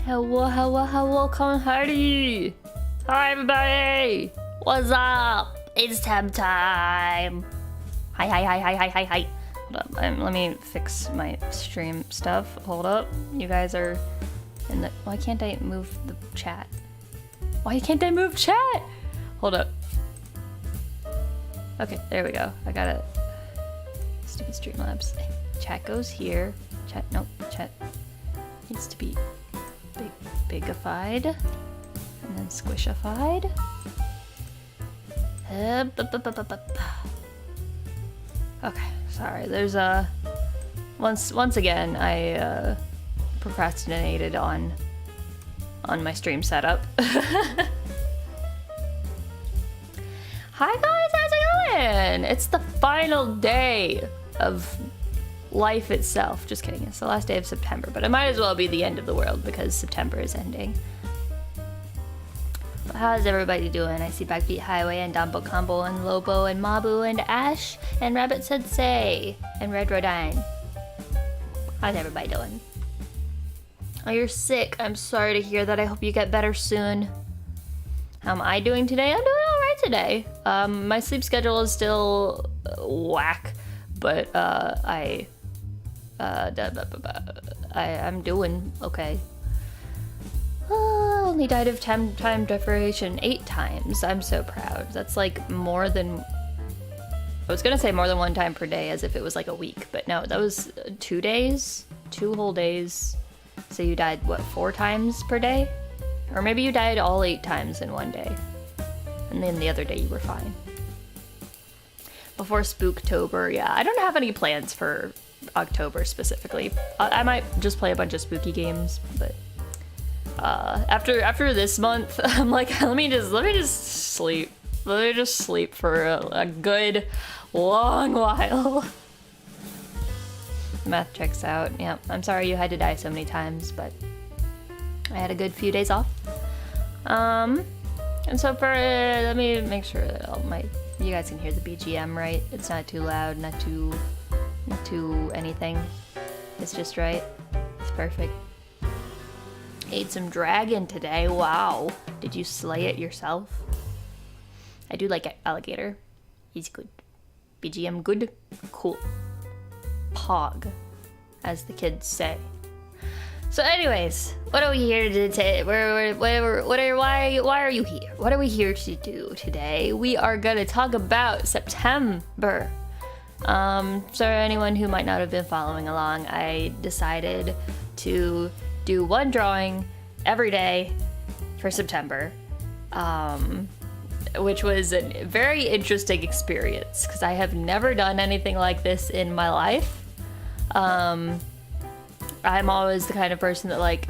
Hello, come Hardy! Hi everybody! What's up? It's Tem time! Hi. Hold up, let me fix my stream stuff. Hold up. You guys are in the... Why can't I move the chat? Why can't I move chat? Hold up. Okay, there we go. I got it. Stupid Streamlabs. Chat goes here. Chat, nope, chat needs to be bigified and then squishified. Okay, sorry. There's once again I procrastinated on my stream setup. Hi guys, how's it going? It's the final day of life itself. Just kidding, it's the last day of September, but it might as well be the end of the world because September is ending. But how's everybody doing? I see Backbeat Highway and Dumbo Combo and Lobo and Mabu and Ash and Rabbit Sensei and Red Rodine. How's everybody doing? Oh, you're sick. I'm sorry to hear that. I hope you get better soon. How am I doing today? I'm doing alright today. My sleep schedule is still whack, but I'm doing okay. Only died of time deprivation 8 times. I'm so proud. That's like more than... I was gonna say more than 1 time per day as if it was like a week, but no, that was 2 days, 2 whole days. So you died, what, 4 times per day? Or maybe you died all 8 times in 1 day. And then the other day you were fine. Before Spooktober, yeah. I don't have any plans for October specifically. I might just play a bunch of spooky games, but after this month, I'm like, let me just sleep. Let me just sleep for a good long while. Math checks out. Yeah, I'm sorry you had to die so many times, but I had a good few days off. And so for let me make sure that you guys can hear the BGM right. It's not too loud, not too anything. It's just right. It's perfect. Ate some dragon today. Wow. Did you slay it yourself? I do like alligator. He's good. BGM good. Cool. Pog, as the kids say. So anyways, what are we here to say? Why are you here? What are we here to do today? We are gonna talk about SepTEMber. So anyone who might not have been following along, I decided to do 1 drawing every day for SepTEMber, which was a very interesting experience because I have never done anything like this in my life. I'm always the kind of person that, like,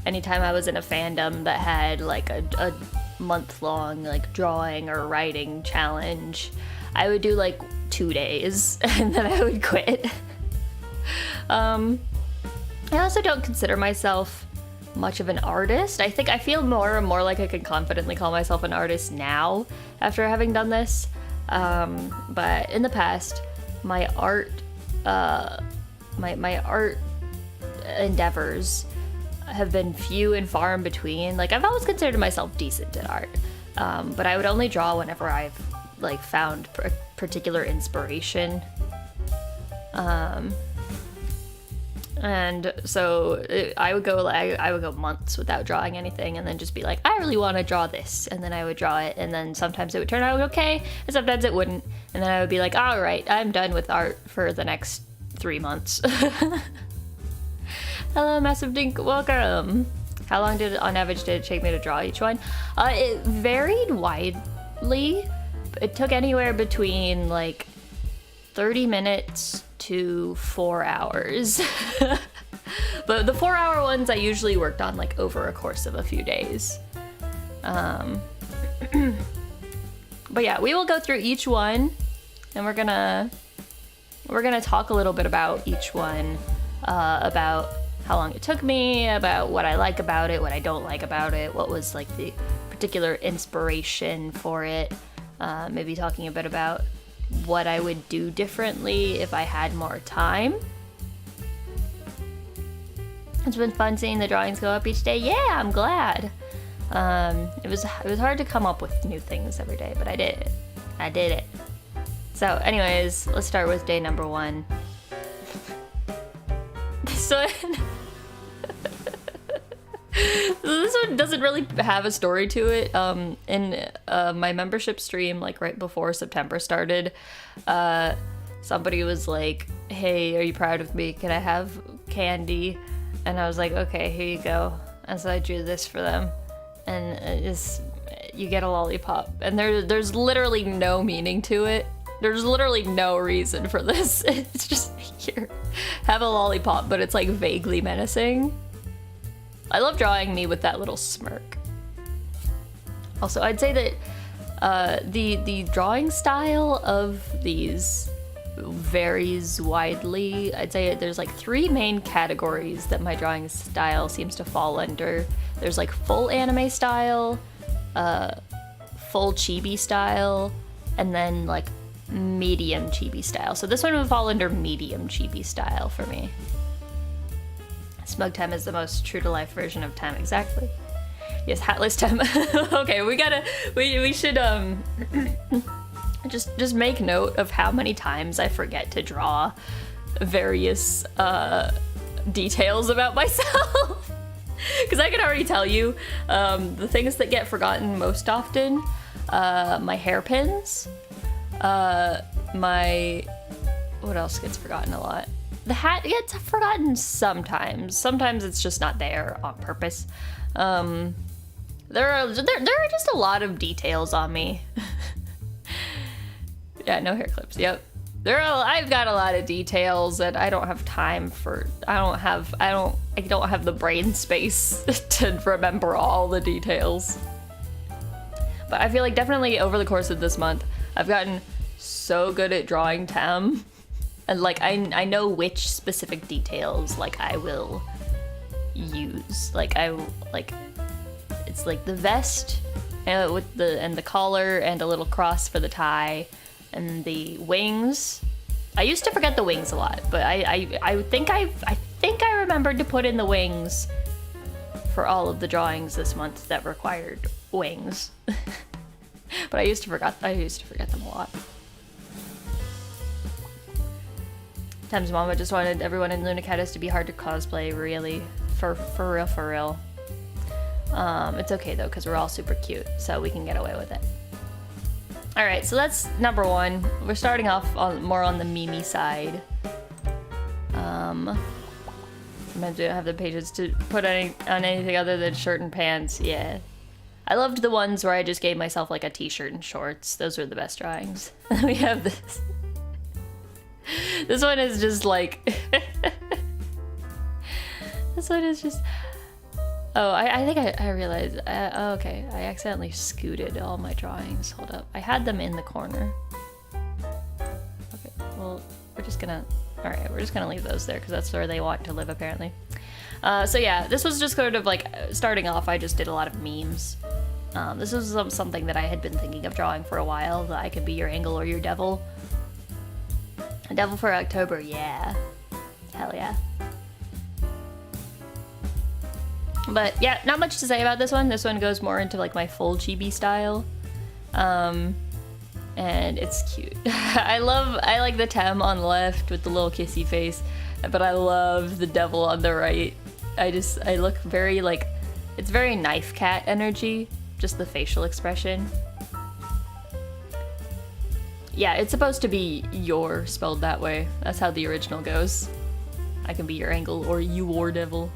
anytime I was in a fandom that had like a month-long like drawing or writing challenge, I would do like 2 days and then I would quit. I also don't consider myself much of an artist. I think I feel more and more like I can confidently call myself an artist now after having done this. But in the past, my art endeavors have been few and far in between. Like, I've always considered myself decent at art, but I would only draw whenever I've like found a particular inspiration. And so I would go months without drawing anything and then just be like, I really want to draw this, and then I would draw it, and then sometimes it would turn out okay and sometimes it wouldn't, and then I would be like, all right, I'm done with art for the next 3 months. Hello, Massive Dink, welcome. How long on average did it take me to draw each one? It varied widely. It took anywhere between like 30 minutes to 4 hours. But the 4-hour ones I usually worked on like over a course of a few days. But yeah, we will go through each one, and we're gonna talk a little bit about each one, about how long it took me, about what I like about it, what I don't like about it, what was like the particular inspiration for it, maybe talking a bit about what I would do differently if I had more time. It's been fun seeing the drawings go up each day. Yeah, I'm glad. It was hard to come up with new things every day, but I did it. I did it. So anyways, let's start with day number 1. So this one doesn't really have a story to it. In my membership stream, like right before SepTEMber started, somebody was like, hey, are you proud of me? Can I have candy? And I was like, okay, here you go. And so I drew this for them. And you get a lollipop. And there's literally no meaning to it. There's literally no reason for this. It's just, here, have a lollipop, but it's like vaguely menacing. I love drawing me with that little smirk. Also, I'd say that the drawing style of these varies widely. I'd say there's like 3 main categories that my drawing style seems to fall under. There's like full anime style, full chibi style, and then like medium chibi style. So this one would fall under medium chibi style for me. Smug Tem is the most true to life version of Tem, exactly. Yes, hatless Tem. Okay, we should just make note of how many times I forget to draw various details about myself. Because I can already tell you the things that get forgotten most often, my hairpins, what else gets forgotten a lot? The hat gets forgotten sometimes. Sometimes it's just not there on purpose. There are just a lot of details on me. Yeah, no hair clips. Yep. I've got a lot of details that I don't have time for. I don't have the brain space to remember all the details. But I feel like definitely over the course of this month, I've gotten so good at drawing Tem. And like I know which specific details like I will use. It's like the vest with the collar and a little cross for the tie and the wings. I used to forget the wings a lot, but I think I remembered to put in the wings for all of the drawings this month that required wings. But I used to forget them a lot. Tem's mama just wanted everyone in LUNACATTUS to be hard to cosplay, really. For real. It's okay though, because we're all super cute, so we can get away with it. Alright, so that's number 1. We're starting off more on the Mimi side. Sometimes we don't have the pages to put on anything other than shirt and pants, yeah. I loved the ones where I just gave myself like a t-shirt and shorts. Those were the best drawings. We have this. This one is just like... This one is just... Oh, I think I realized... okay, I accidentally scooted all my drawings. Hold up. I had them in the corner. Okay, well, we're just gonna... Alright, we're just gonna leave those there because that's where they want to live, apparently. So yeah, this was just sort of like... Starting off, I just did a lot of memes. This was something that I had been thinking of drawing for a while, that I could be your angel or your devil. A devil for October, yeah. Hell yeah. But yeah, not much to say about this one. This one goes more into like my full chibi style. And it's cute. I like the Tem on the left with the little kissy face, but I love the devil on the right. I look very like, it's very knife cat energy, just the facial expression. Yeah, it's supposed to be your spelled that way. That's how the original goes. I can be your angel or you war devil.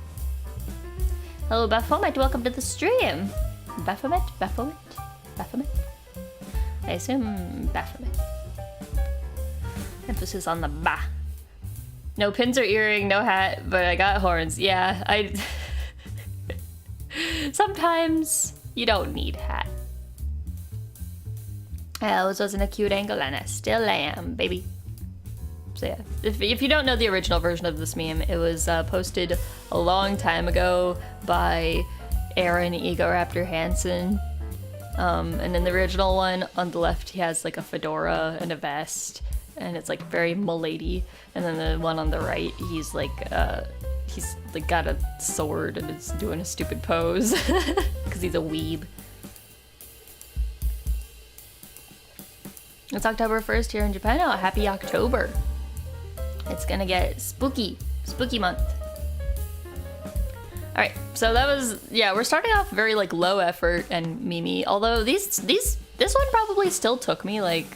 Hello Baphomet, welcome to the stream. Baphomet? I assume Baphomet. Emphasis on the ba. No pins or earring, no hat, but I got horns. Yeah, sometimes you don't need hat. I always wasn't a cute angle and I still am, baby. So yeah, if you don't know the original version of this meme, it was posted a long time ago by Aaron Egoraptor Hansen. And in the original one, on the left, he has like a fedora and a vest, and it's like very milady. And then the one on the right, he's like he's like got a sword and is doing a stupid pose because he's a weeb. It's October 1st here in Japan. Oh, happy October. It's gonna get spooky. Spooky month. Alright, so that was, yeah, we're starting off very like low effort and memey. Although this one probably still took me like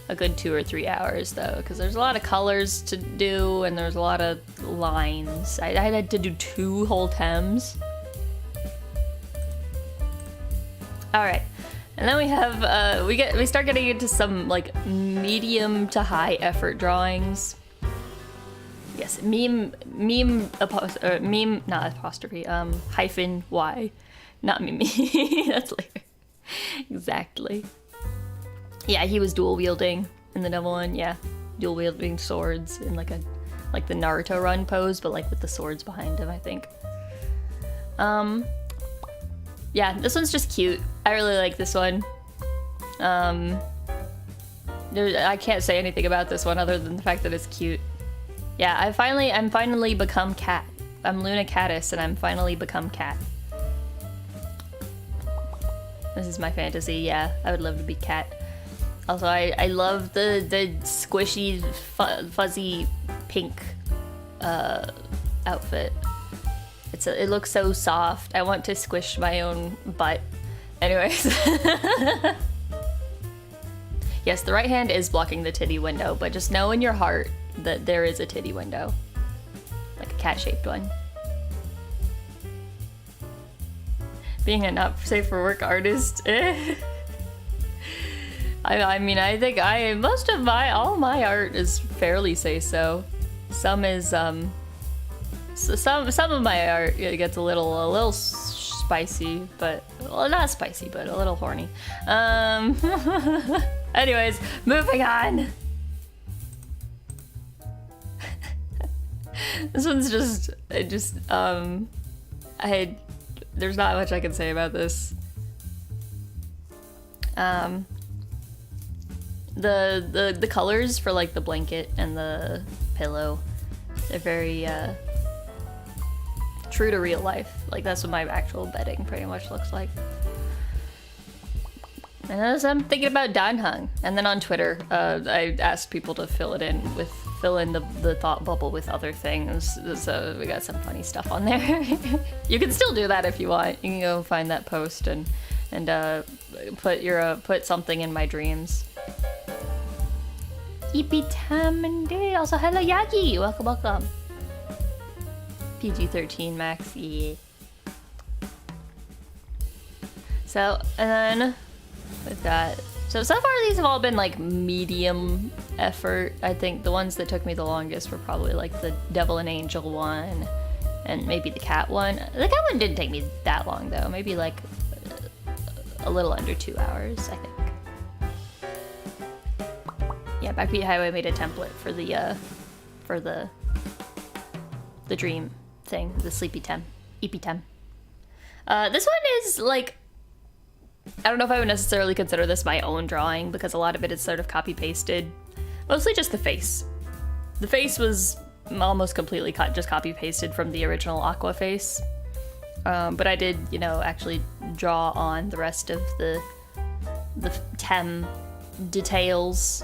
a good 2 or 3 hours though, because there's a lot of colors to do and there's a lot of lines. I had to do 2 whole tems. Alright. And then we have, we start getting into some, like, medium to high effort drawings. Yes, meme, not apostrophe, hyphen Y. Not meme, that's later. Exactly. Yeah, he was dual wielding in the double one, yeah. Dual wielding swords in like the Naruto run pose, but like with the swords behind him, I think. Yeah, this one's just cute. I really like this one. I can't say anything about this one other than the fact that it's cute. Yeah, I'm finally become cat. I'm LUNACATTUS and I'm finally become cat. This is my fantasy, yeah. I would love to be cat. Also, I love the squishy, fuzzy pink outfit. It looks so soft. I want to squish my own butt. Anyways. Yes, the right hand is blocking the titty window, but just know in your heart that there is a titty window. Like a cat-shaped one. Being a not safe for work artist. I mean, I think all my art is fairly say-so. Some is, so some of my art gets a little spicy, but well, not spicy, but a little horny. Anyways, moving on. This one's there's not much I can say about this. The colors for like the blanket and the pillow, they're very true to real life. Like that's what my actual bedding pretty much looks like. And as I'm thinking about Danhung, and then on Twitter, I asked people to fill in the thought bubble with other things. So we got some funny stuff on there. You can still do that if you want. You can go find that post and put something in my dreams. Ipitam indeed. Also, hello Yagi. Welcome. PG-13 max. Yeah. So, and then with that. So far these have all been like medium effort. I think the ones that took me the longest were probably like the Devil and Angel one and maybe the cat one. The cat one didn't take me that long though. Maybe like a little under 2 hours, I think. Yeah, Backbeat Highway made a template for the dream thing, the sleepy tem, eepy tem. This one is like, I don't know if I would necessarily consider this my own drawing because a lot of it is sort of copy-pasted. Mostly just the face. The face was almost completely just copy-pasted from the original Aqua face. But I did, actually draw on the rest of the tem details.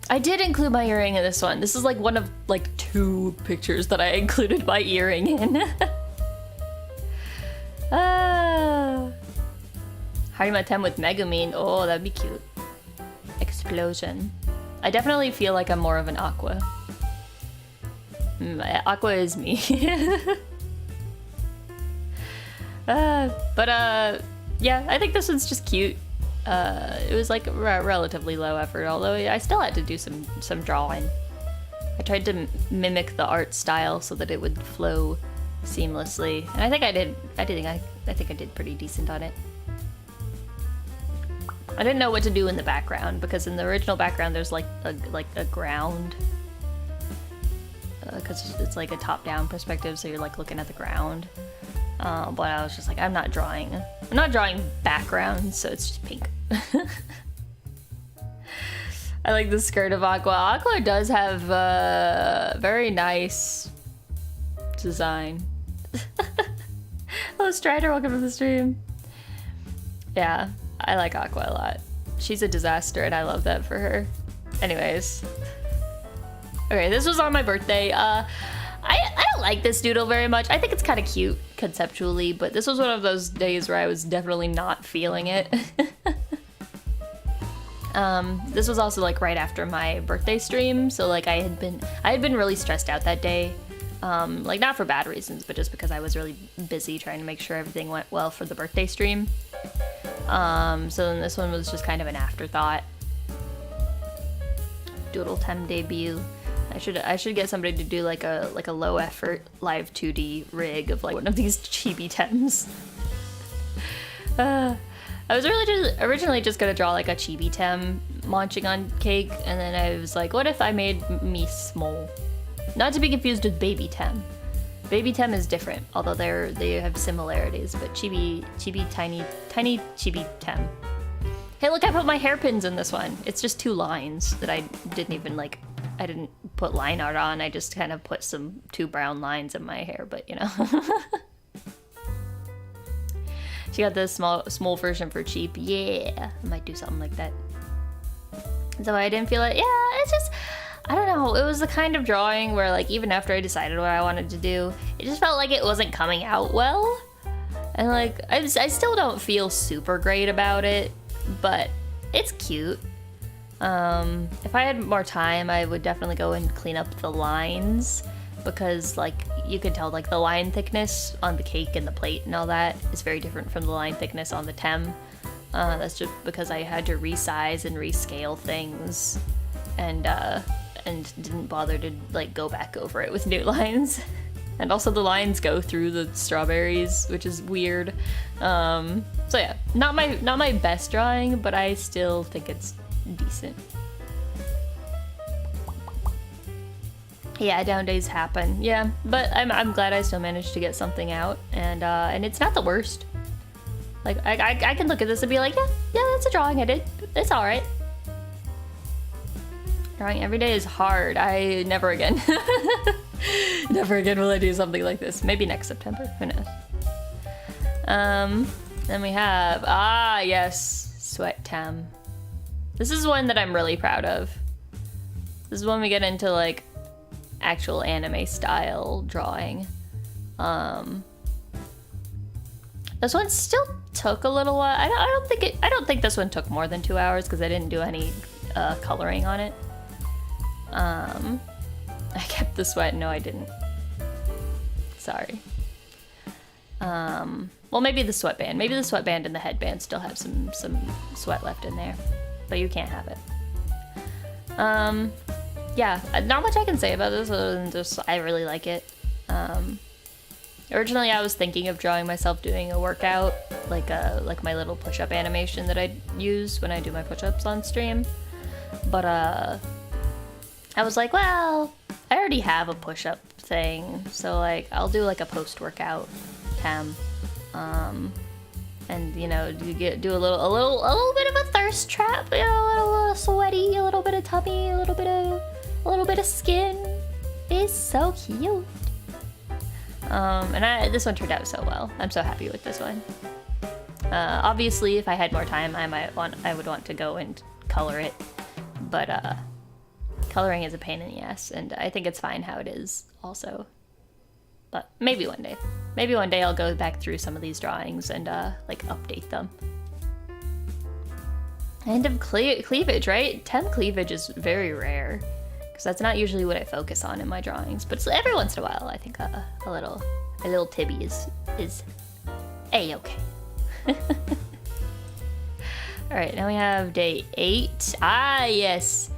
I did include my earring in this one. This is like one of like 2 pictures that I included my earring in. Harima Tem with Megumin. Oh, that'd be cute. Explosion. I definitely feel like I'm more of an Aqua. Aqua is me. Yeah, I think this one's just cute. It was like relatively low effort, although I still had to do some drawing. I tried to mimic the art style so that it would flow seamlessly, and I think I did. I think I did pretty decent on it. I didn't know what to do in the background because in the original background there's like a ground, because it's like a top-down perspective, so you're like looking at the ground. But I was just like, I'm not drawing backgrounds, so it's just pink. I like the skirt of Aqua. Aqua does have very nice design. Oh, Strider, welcome to the stream. Yeah, I like Aqua a lot. She's a disaster and I love that for her. Anyways. Okay, this was on my birthday. I don't like this doodle very much. I think it's kind of cute conceptually, but this was one of those days where I was definitely not feeling it. This was also like right after my birthday stream, so like I had been really stressed out that day. Like not for bad reasons, but just because I was really busy trying to make sure everything went well for the birthday stream. So then this one was just kind of an afterthought. Doodle Tem debut. I should get somebody to do like a low effort live 2D rig of like one of these chibi Tems. I was originally just gonna draw like a chibi Tem launching on cake, and then I was like, what if I made me small? Not to be confused with Baby Tem. Baby Tem is different, although they have similarities, but tiny chibi Tem. Hey, look, I put my hairpins in this one. It's just 2 lines that I didn't put line art on. I just kind of put 2 brown lines in my hair, but you know. She got the small version for cheap. Yeah, I might do something like that. So I didn't feel it. Yeah, it's just, I don't know. It was the kind of drawing where like even after I decided what I wanted to do, it just felt like it wasn't coming out well. And like, I still don't feel super great about it, but it's cute. If I had more time, I would definitely go and clean up the lines, because like you could tell like the line thickness on the cake and the plate and all that is very different from the line thickness on the Tem. That's just because I had to resize and rescale things, and didn't bother to like go back over it with new lines. And also the lines go through the strawberries, which is weird. So yeah, not my best drawing, but I still think it's decent. Yeah, down days happen. Yeah, but I'm glad I still managed to get something out, and it's not the worst. Like I can look at this and be like, yeah, that's a drawing I did. It's all right. Drawing every day is hard. Never again. Never again will I do something like this. Maybe next September. Who knows? Then we have yes, Sweat Tem. This is one that I'm really proud of. This is when we get into like actual anime style drawing. This one still took a little while. I don't think this one took more than 2 hours because I didn't do any coloring on it. I kept the sweat. No, I didn't. Sorry. Well, maybe the sweatband. Maybe the sweatband and the headband still have some sweat left in there, but you can't have it. Yeah, not much I can say about this other than just I really like it. Originally, I was thinking of drawing myself doing a workout, like my little push-up animation that I use when I do my push-ups on stream, but I was like, well, I already have a push-up thing, so like I'll do like a post-workout Tem, and you know, do a little bit of a thirst trap, you know, a little sweaty, a little bit of tummy, a little bit of skin. It's so cute. And this one turned out so well. I'm so happy with this one. Obviously, if I had more time, I would want to go and color it, but coloring is a pain in the ass, and I think it's fine how it is also. But maybe one day. Maybe one day I'll go back through some of these drawings and like update them. End of cleavage, right? Tem cleavage is very rare, because that's not usually what I focus on in my drawings. But every once in a while, I think a little tibby is a-okay. All right, now we have day 8. Yes.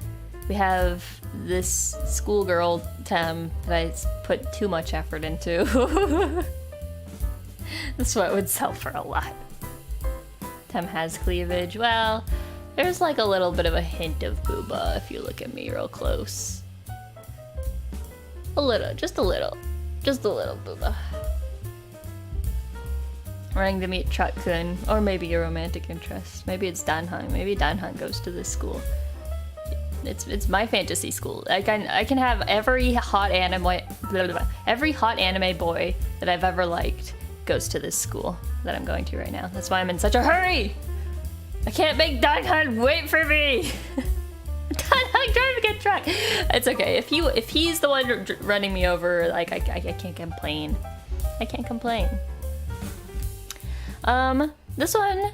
We have this schoolgirl Tem that I put too much effort into. This one would sell for a lot. Tem has cleavage. Well, there's like a little bit of a hint of booba if you look at me real close. Just a little booba. Running to meet Truck-kun, or maybe a romantic interest. Maybe it's Danhang. Maybe Danhang goes to this school. It's my fantasy school. I can have every hot anime boy that I've ever liked goes to this school that I'm going to right now. That's why I'm in such a hurry. I can't make Daikhan wait for me. I'm trying to get track. It's okay. If he's the one running me over, like I can't complain. I can't complain. This one,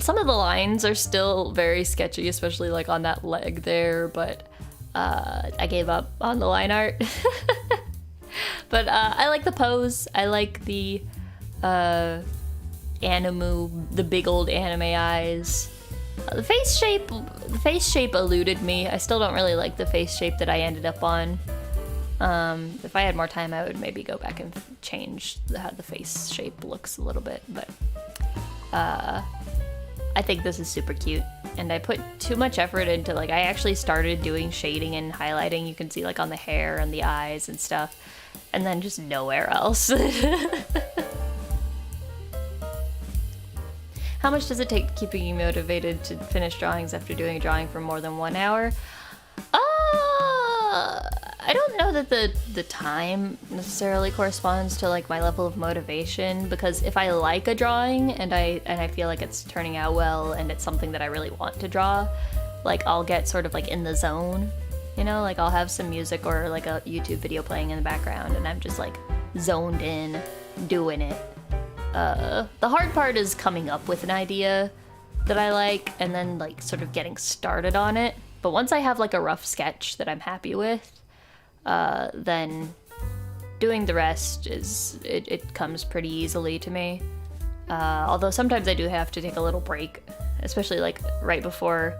some of the lines are still very sketchy, especially like on that leg there, but I gave up on the line art. But I like the pose. I like the the big old anime eyes. The face shape eluded me. I still don't really like the face shape that I ended up on. If I had more time, I would maybe go back and change how the face shape looks a little bit, but I think this is super cute, and I put too much effort into, like, I actually started doing shading and highlighting, you can see, like, on the hair and the eyes and stuff, and then just nowhere else. How much does it take keeping you motivated to finish drawings after doing a drawing for more than 1 hour? I don't know that the time necessarily corresponds to like my level of motivation, because if I like a drawing and I feel like it's turning out well and it's something that I really want to draw, like I'll get sort of like in the zone, you know, like I'll have some music or like a YouTube video playing in the background and I'm just like zoned in doing it. The hard part is coming up with an idea that I like and then like sort of getting started on it. But once I have like a rough sketch that I'm happy with, then doing the rest it comes pretty easily to me. Although sometimes I do have to take a little break, especially like right before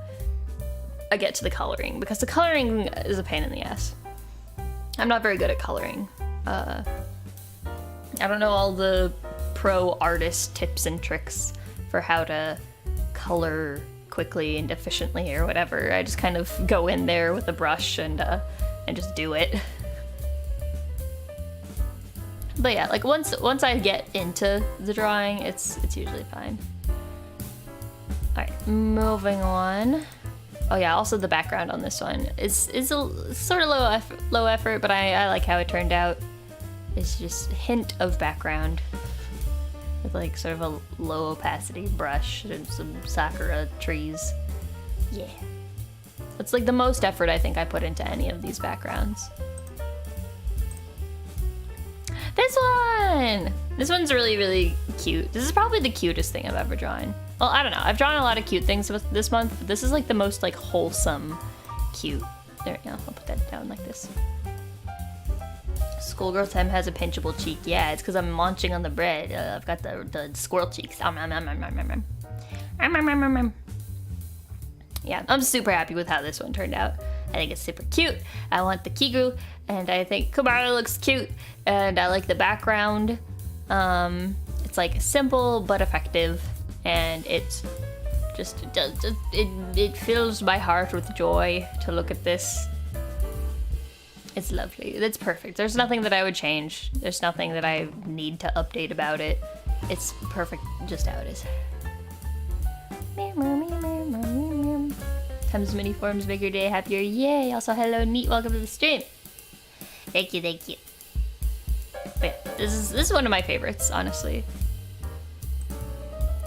I get to the coloring, because the coloring is a pain in the ass. I'm not very good at coloring. I don't know all the pro artist tips and tricks for how to color quickly and efficiently or whatever. I just kind of go in there with a brush and just do it. But yeah, like once I get into the drawing, it's usually fine. All right, moving on. Oh yeah, also the background on this one is a sort of low effort, but I like how it turned out. It's just a hint of background with like sort of a low opacity brush and some sakura trees. Yeah. That's like the most effort I think I put into any of these backgrounds. This one! This one's really, really cute. This is probably the cutest thing I've ever drawn. Well, I don't know. I've drawn a lot of cute things this month, but this is like the most like wholesome cute. There we go. I'll put that down like this. Schoolgirl Tem has a pinchable cheek. Yeah, it's because I'm munching on the bread. I've got the squirrel cheeks. Yeah, I'm super happy with how this one turned out. I think it's super cute. I want the Kigu, and I think Kumara looks cute, and I like the background. It's like simple but effective, and it fills my heart with joy to look at this. It's lovely. It's perfect. There's nothing that I would change. There's nothing that I need to update about it. It's perfect just how it is. Tem's mini forms make your day happier. Yay! Also, hello, Neat. Welcome to the stream. Thank you, thank you. But yeah, this is one of my favorites, honestly.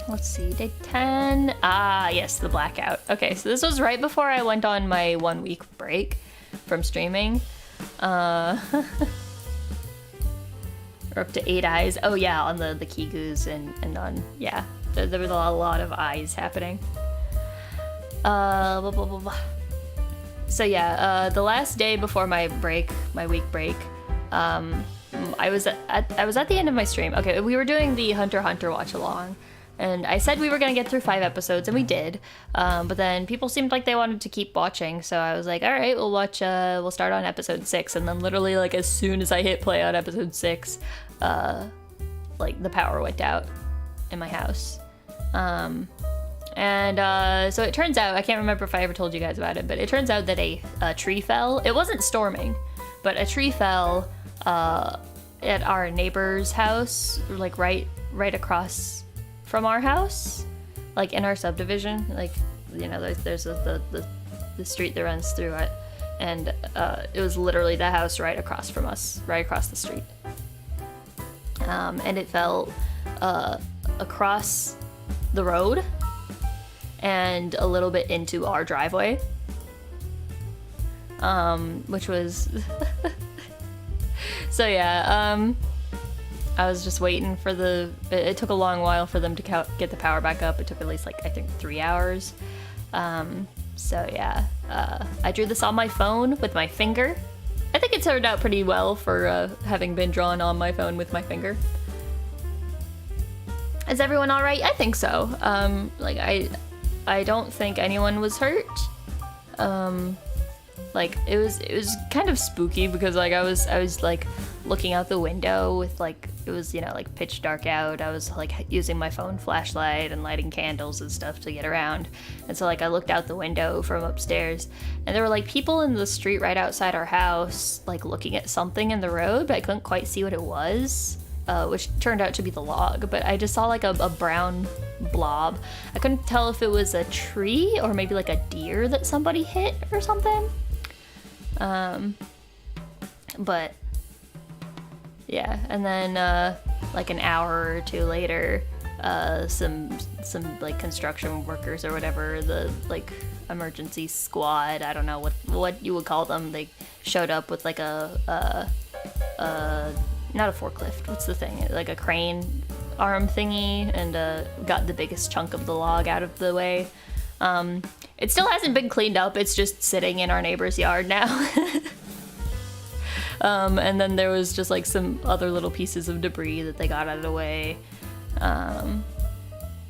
Let's see, day 10. Ah, yes, the blackout. Okay, so this was right before I went on my 1 week break from streaming. We're up to 8 eyes. Oh yeah, on the Kigus and on, yeah, there was a lot of eyes happening. Blah, blah, blah, blah. So yeah, the last day before my week break, I was at the end of my stream. Okay, we were doing the Hunter x Hunter watch along, and I said we were gonna get through 5 episodes, and we did. But then people seemed like they wanted to keep watching, so I was like, all right, we'll start on episode 6. And then literally, like, as soon as I hit play on episode 6, like the power went out in my house. So it turns out, I can't remember if I ever told you guys about it, but it turns out that a tree fell. It wasn't storming, but a tree fell at our neighbor's house, like right across from our house, like in our subdivision. Like, you know, there's the the street that runs through it, and it was literally the house right across from us, right across the street. And it fell across the road and a little bit into our driveway, which was so yeah. I was just waiting for it took a long while for them to get the power back up. It took at least like I think 3 hours. So yeah, I drew this on my phone with my finger. I think it turned out pretty well for having been drawn on my phone with my finger. Is everyone all right? I think so. Like I don't think anyone was hurt. Like it was kind of spooky because like I was like looking out the window with like, it was, you know, like pitch dark out. I was like using my phone flashlight and lighting candles and stuff to get around. And so like I looked out the window from upstairs and there were like people in the street right outside our house, like looking at something in the road, but I couldn't quite see what it was, which turned out to be the log. But I just saw like a brown blob. I couldn't tell if it was a tree or maybe like a deer that somebody hit or something. But yeah, and then like an hour or two later, some like construction workers or whatever, the like emergency squad, I don't know what you would call them, they showed up with like a not a forklift, what's the thing, like a crane arm thingy, and got the biggest chunk of the log out of the way. It still hasn't been cleaned up, it's just sitting in our neighbor's yard now. And then there was just like some other little pieces of debris that they got out of the way. And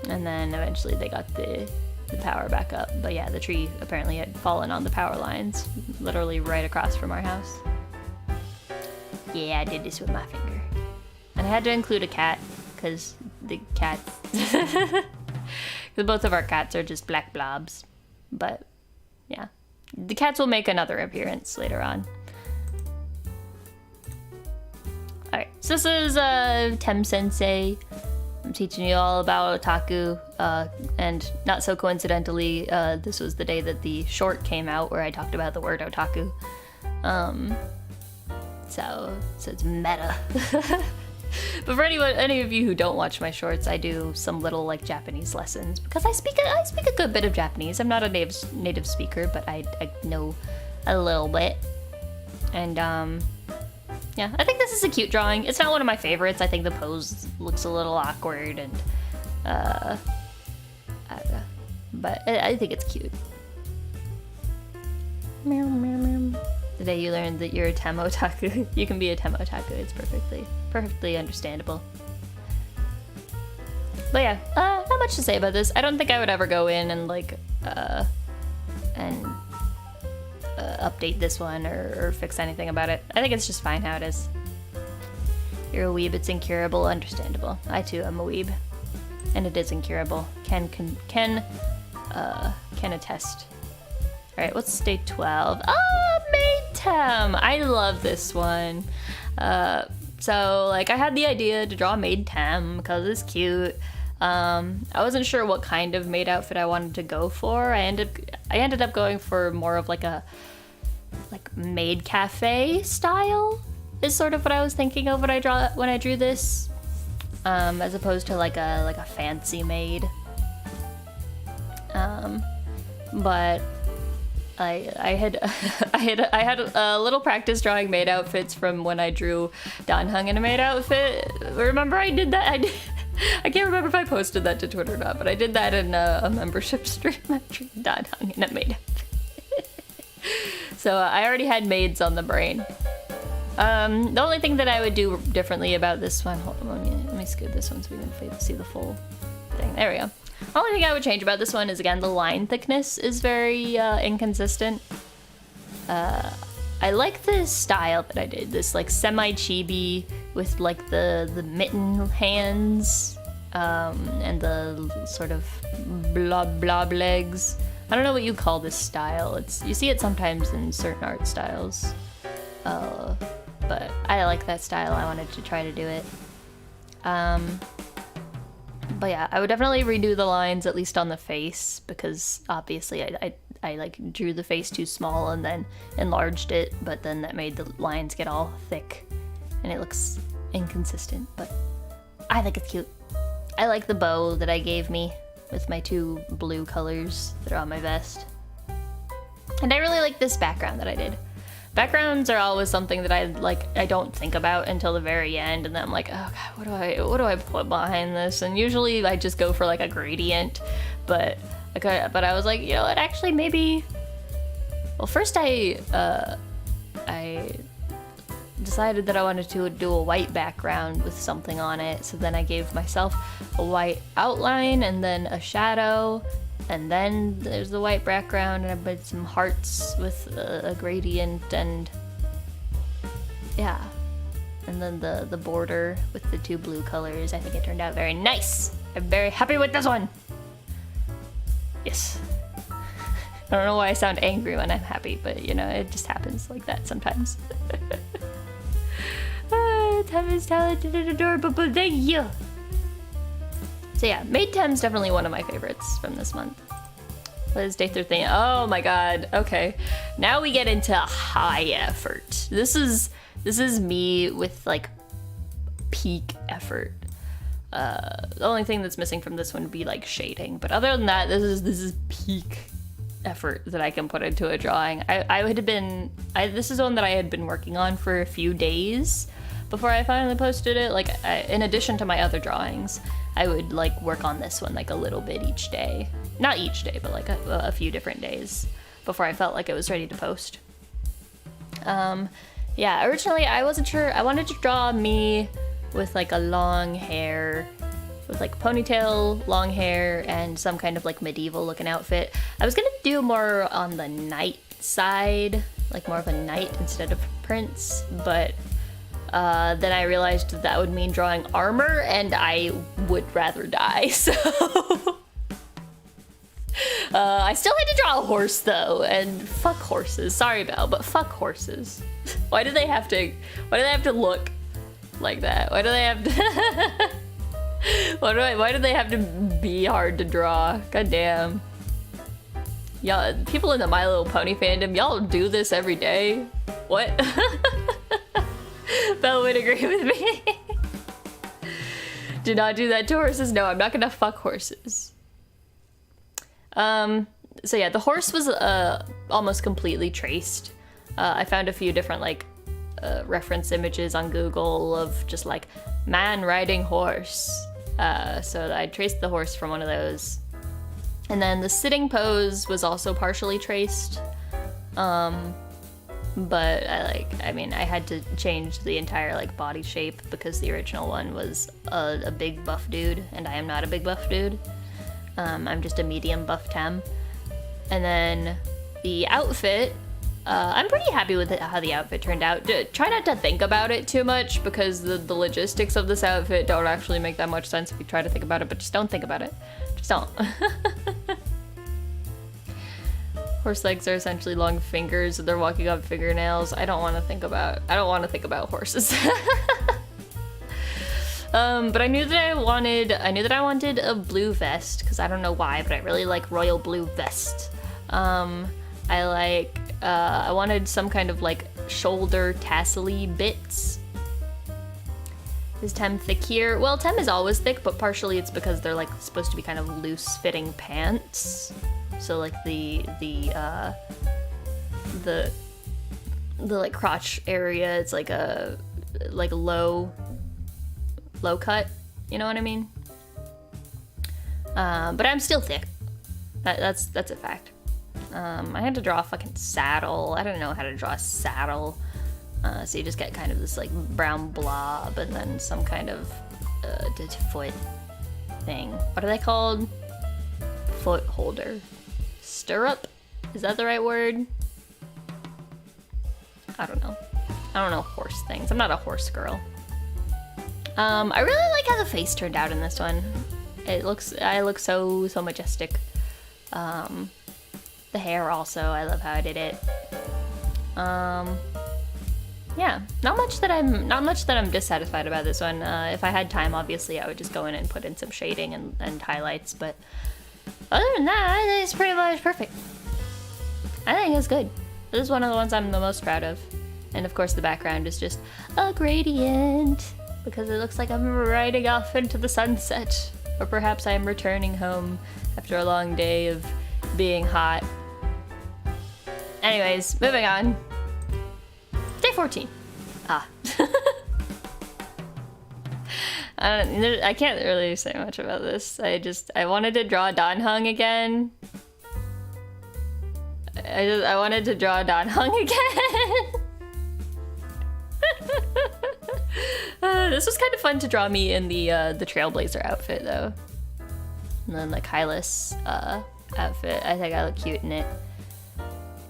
then eventually they got the power back up. But yeah, the tree apparently had fallen on the power lines, literally right across from our house. Yeah, I did this with my finger. And I had to include a cat, because the cats... Because both of our cats are just black blobs. But yeah, the cats will make another appearance later on. Alright, so this is Tem Sensei. I'm teaching you all about otaku, and not so coincidentally, this was the day that the short came out where I talked about the word otaku. So it's meta. But for any of you who don't watch my shorts, I do some little like Japanese lessons because I speak a good bit of Japanese. I'm not a native speaker, but I know a little bit. And yeah, I think this is a cute drawing. It's not one of my favorites. I think the pose looks a little awkward, and but I think it's cute. Meow, meow, meow. The day you learned that you're a Tem otaku, you can be a Tem otaku. It's perfectly understandable. But yeah, not much to say about this. I don't think I would ever go in and like update this one or fix anything about it. I think it's just fine how it is. You're a weeb, it's incurable, understandable. I too am a weeb, and it is incurable. Can attest. All right, what's day 12? Maid Tem. I love this one. So like I had the idea to draw Maid Tem because it's cute. I wasn't sure what kind of maid outfit I wanted to go for. I ended up going for more of like a maid cafe style is sort of what I was thinking of when I drew this, as opposed to like a fancy maid. But I had a little practice drawing maid outfits from when I drew Danhung in a maid outfit. Remember I did that? I can't remember if I posted that to Twitter or not, but I did that in a membership stream. I drew Danhung in a maid outfit. So I already had maids on the brain. The only thing that I would do differently about this one, hold on, let me scoot this one so we can see the full thing. There we go. The only thing I would change about this one is, again, the line thickness is very inconsistent. I like the style that I did, this like semi-chibi with like the mitten hands, and the sort of blob legs. I don't know what you call this style. You see it sometimes in certain art styles. But I like that style. I wanted to try to do it. But yeah, I would definitely redo the lines, at least on the face, because obviously I I like drew the face too small and then enlarged it, but then that made the lines get all thick and it looks inconsistent, but I think it's cute. I like the bow that I gave me with my 2 blue colors that are on my vest. And I really like this background that I did. Backgrounds are always something that I don't think about until the very end, and then I'm like, oh god, what do I put behind this? And usually I just go for like a gradient, but I was like, you know what, actually maybe. Well, first I decided that I wanted to do a white background with something on it, so then I gave myself a white outline and then a shadow, and then there's the white background, and I put some hearts with a gradient, and yeah, and then the border with the 2 blue colors. I think it turned out very nice. I'm very happy with this one. Yes. I don't know why I sound angry when I'm happy, but you know, it just happens like that sometimes. Tem is talented and adorable, but thank you! So yeah, Maid Tem's definitely one of my favorites from this month. What is day 13? Oh my god, okay. Now we get into high effort. This is me with like peak effort. The only thing that's missing from this one would be like shading, but other than that, this is peak effort that I can put into a drawing. This is one that I had been working on for a few days before I finally posted it. Like, in addition to my other drawings, I would like work on this one like a little bit each day. Not each day, but like a few different days before I felt like it was ready to post. Yeah, originally I wasn't sure. I wanted to draw me with like a long hair, with like ponytail, long hair, and some kind of like medieval looking outfit. I was gonna do more on the knight side, like more of a knight instead of prince, but then I realized that would mean drawing armor, and I would rather die, so I still had to draw a horse though, and fuck horses. Sorry, Belle, but fuck horses. Why do they have to look like that? Why do they have to why do they have to be hard to draw? God damn. Y'all, people in the My Little Pony fandom, y'all do this every day? What? Belle would agree with me. Do not do that to horses. No, I'm not gonna fuck horses. So yeah, the horse was almost completely traced. I found a few different like reference images on Google of just like man riding horse. So I traced the horse from one of those. And then the sitting pose was also partially traced. But I had to change the entire like body shape because the original one was a big buff dude, and I am not a big buff dude. I'm just a medium buff Tem. And then the outfit, I'm pretty happy with how the outfit turned out. Try not to think about it too much because the logistics of this outfit don't actually make that much sense if you try to think about it, but just don't think about it. Just don't. Horse legs are essentially long fingers, and they're walking on fingernails. I don't want to think about horses. But I knew that I wanted a blue vest because I don't know why, but I really like royal blue vest. I wanted some kind of like shoulder tassel-y bits. Is Tem thick here? Well, Tem is always thick, but partially it's because they're like supposed to be kind of loose-fitting pants. So like the like crotch area, it's like a low cut, you know what I mean? But I'm still thick. That's a fact. I had to draw a fucking saddle. I don't know how to draw a saddle. So you just get kind of this like brown blob and then some kind of foot thing. What are they called? Foot holder. Stirrup? Is that the right word? I don't know. I don't know horse things. I'm not a horse girl. I really like how the face turned out in this one. I look so majestic. The hair also, I love how I did it. Yeah, not much that I'm dissatisfied about this one. If I had time, obviously, I would just go in and put in some shading and highlights, but other than that, it's pretty much perfect. drawing is good. This is one of the ones I'm the most proud of. And of course the background is just a gradient, because it looks like I'm riding off into the sunset. Or perhaps I am returning home after a long day of being hot. Anyways, moving on. Day 14. Ah. I can't really say much about this. I wanted to draw Danhung again. I wanted to draw Danhung again. This was kind of fun to draw me in the Trailblazer outfit though. And then the Kylus outfit. I think I look cute in it.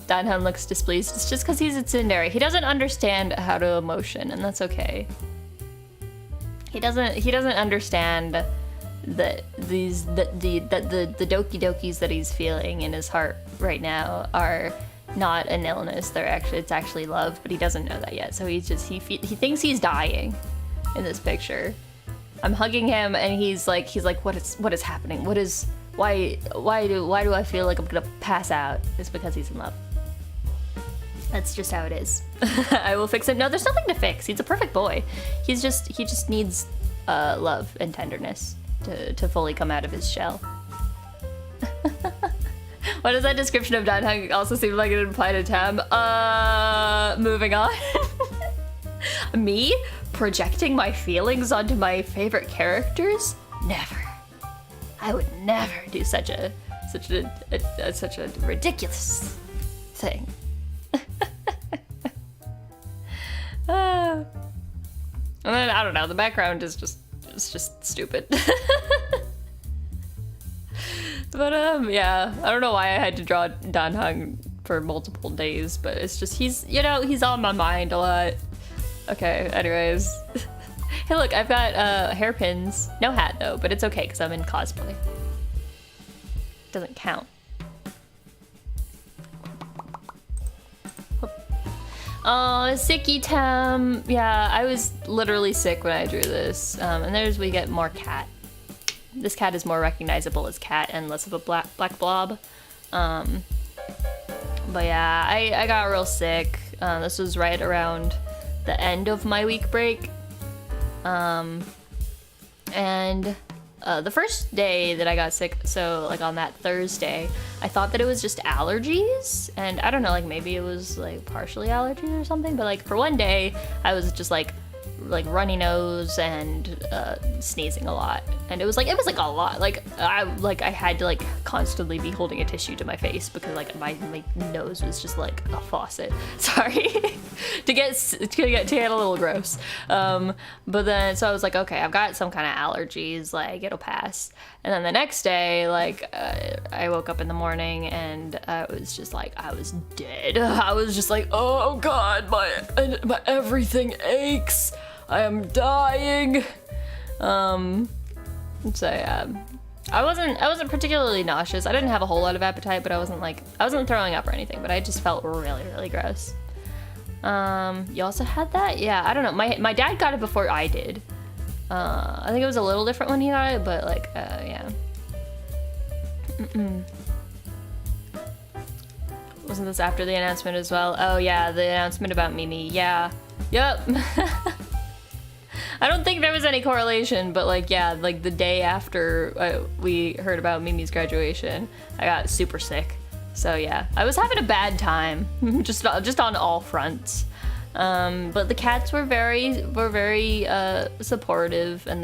Danhung looks displeased. It's just because he's a tsundere. He doesn't understand how to emotion, and that's okay. He doesn't understand that the doki dokis that he's feeling in his heart right now are not an illness. It's actually love, but he doesn't know that yet. So he thinks he's dying in this picture. I'm hugging him and he's like what is happening? Why do I feel like I'm gonna pass out? It's because he's in love. That's just how it is. I will fix him. No, there's nothing to fix. He's a perfect boy. He just needs love and tenderness to fully come out of his shell. What does that description of Danhung also seem like it implied a Tem? Moving on. Me projecting my feelings onto my favorite characters? Never. I would never do such a ridiculous thing. And then I don't know, the background is just stupid. But yeah, I don't know why I had to draw Danhung for multiple days, but it's just he's on my mind a lot. Okay, anyways. Hey look, I've got hairpins. No hat though, but it's okay because I'm in cosplay. Doesn't count. Oh, sicky Tem. Yeah, I was literally sick when I drew this. And we get more cat. This cat is more recognizable as cat and less of a black blob. But yeah, I got real sick. This was right around the end of my week break. And the first day that I got sick, so like on that Thursday, I thought that it was just allergies, and I don't know, like maybe it was like partially allergies or something, but like for one day I was just like runny nose and sneezing a lot, and it was like a lot. Like I had to like constantly be holding a tissue to my face because like my nose was just like a faucet. Sorry, to get a little gross. But then so I was like, okay, I've got some kind of allergies, like it'll pass. And then the next day, like I woke up in the morning and I was just like, I was dead. I was just like, oh god, my everything aches. I am dying. So yeah, I wasn't particularly nauseous. I didn't have a whole lot of appetite, but I wasn't throwing up or anything, but I just felt really, really gross. You also had that? Yeah, I don't know. My dad got it before I did. I think it was a little different when he got it, but like, yeah. Wasn't this after the announcement as well? Oh yeah, the announcement about Mimi. Yeah. Yep. I don't think there was any correlation, but like, yeah, like the day after we heard about Mimi's graduation, I got super sick. So yeah, I was having a bad time, just on all fronts. But the cats were very supportive, and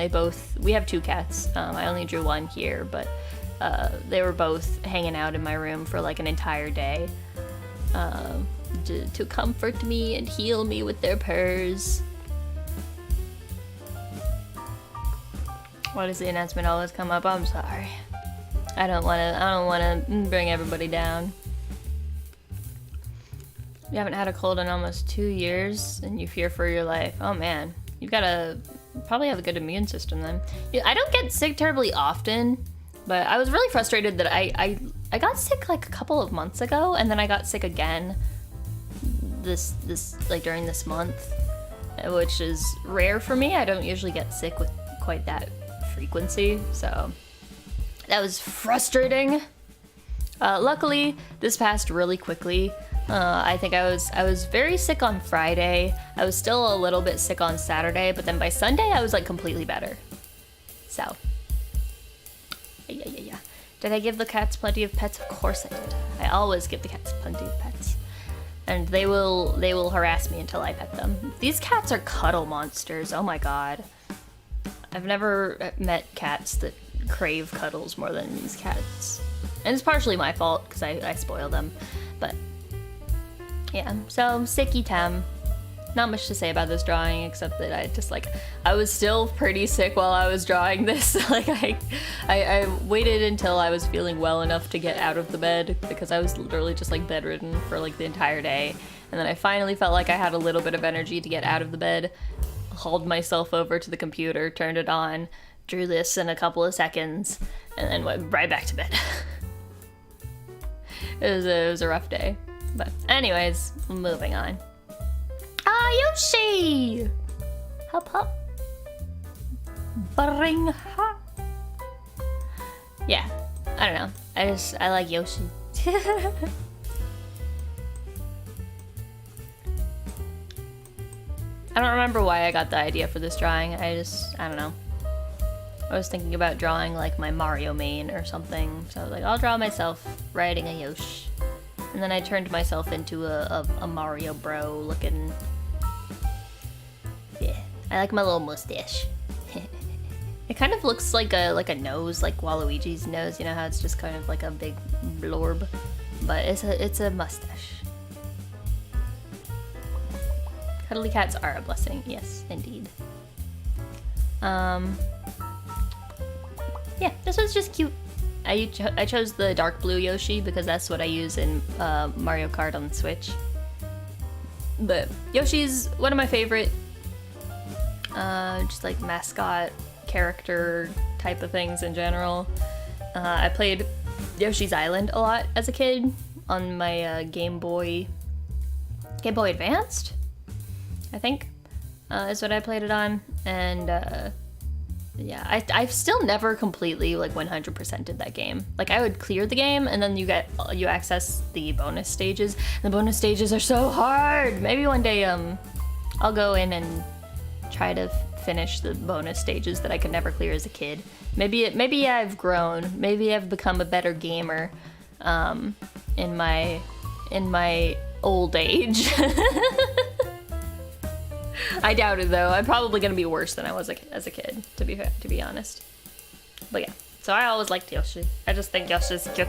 we have two cats. I only drew one here, but they were both hanging out in my room for like an entire day to comfort me and heal me with their purrs. Why does the announcement always come up? I'm sorry. I don't wanna bring everybody down. You haven't had a cold in almost 2 years and you fear for your life. Oh man, you've gotta probably have a good immune system then. Yeah, I don't get sick terribly often, but I was really frustrated that I got sick like a couple of months ago, and then I got sick again this like during this month, which is rare for me. I don't usually get sick with quite that frequency, so that was frustrating. Luckily, this passed really quickly. I think I was very sick on Friday. I was still a little bit sick on Saturday, but then by Sunday I was like completely better. So, yeah. Did I give the cats plenty of pets? Of course I did. I always give the cats plenty of pets. And they will harass me until I pet them. These cats are cuddle monsters, oh my god. I've never met cats that crave cuddles more than these cats. And it's partially my fault, because I spoil them. But, yeah. So, Sicky Tem. Not much to say about this drawing, except that I was still pretty sick while I was drawing this. Like, I waited until I was feeling well enough to get out of the bed, because I was literally just, like, bedridden for, like, the entire day. And then I finally felt like I had a little bit of energy to get out of the bed, hauled myself over to the computer, turned it on, drew this in a couple of seconds, and then went right back to bed. It was a rough day. But anyways, moving on. Yoshi! Hop hop. Bring ha. Yeah, I don't know. I like Yoshi. I don't remember why I got the idea for this drawing. I don't know. I was thinking about drawing like my Mario main or something. So I was like, I'll draw myself riding a Yoshi. And then I turned myself into a Mario bro looking. Yeah, I like my little mustache. It kind of looks like a nose, like Waluigi's nose. You know how it's just kind of like a big blorb, but it's a mustache. Cuddly cats are a blessing. Yes, indeed. Yeah, this was just cute. I chose the dark blue Yoshi because that's what I use in Mario Kart on the Switch. But Yoshi's one of my favorite, just like mascot character type of things in general. I played Yoshi's Island a lot as a kid on my Game Boy Advanced, I think, is what I played it on. And yeah, I've still never completely like 100%ed that game. Like I would clear the game and then you access the bonus stages. The bonus stages are so hard. Maybe one day I'll go in and try to finish the bonus stages that I could never clear as a kid. Maybe I've grown. Maybe I've become a better gamer in my old age. I doubt it though. I'm probably gonna be worse than I was as a kid, to be honest. But yeah, so I always liked Yoshi. I just think Yoshi's cute.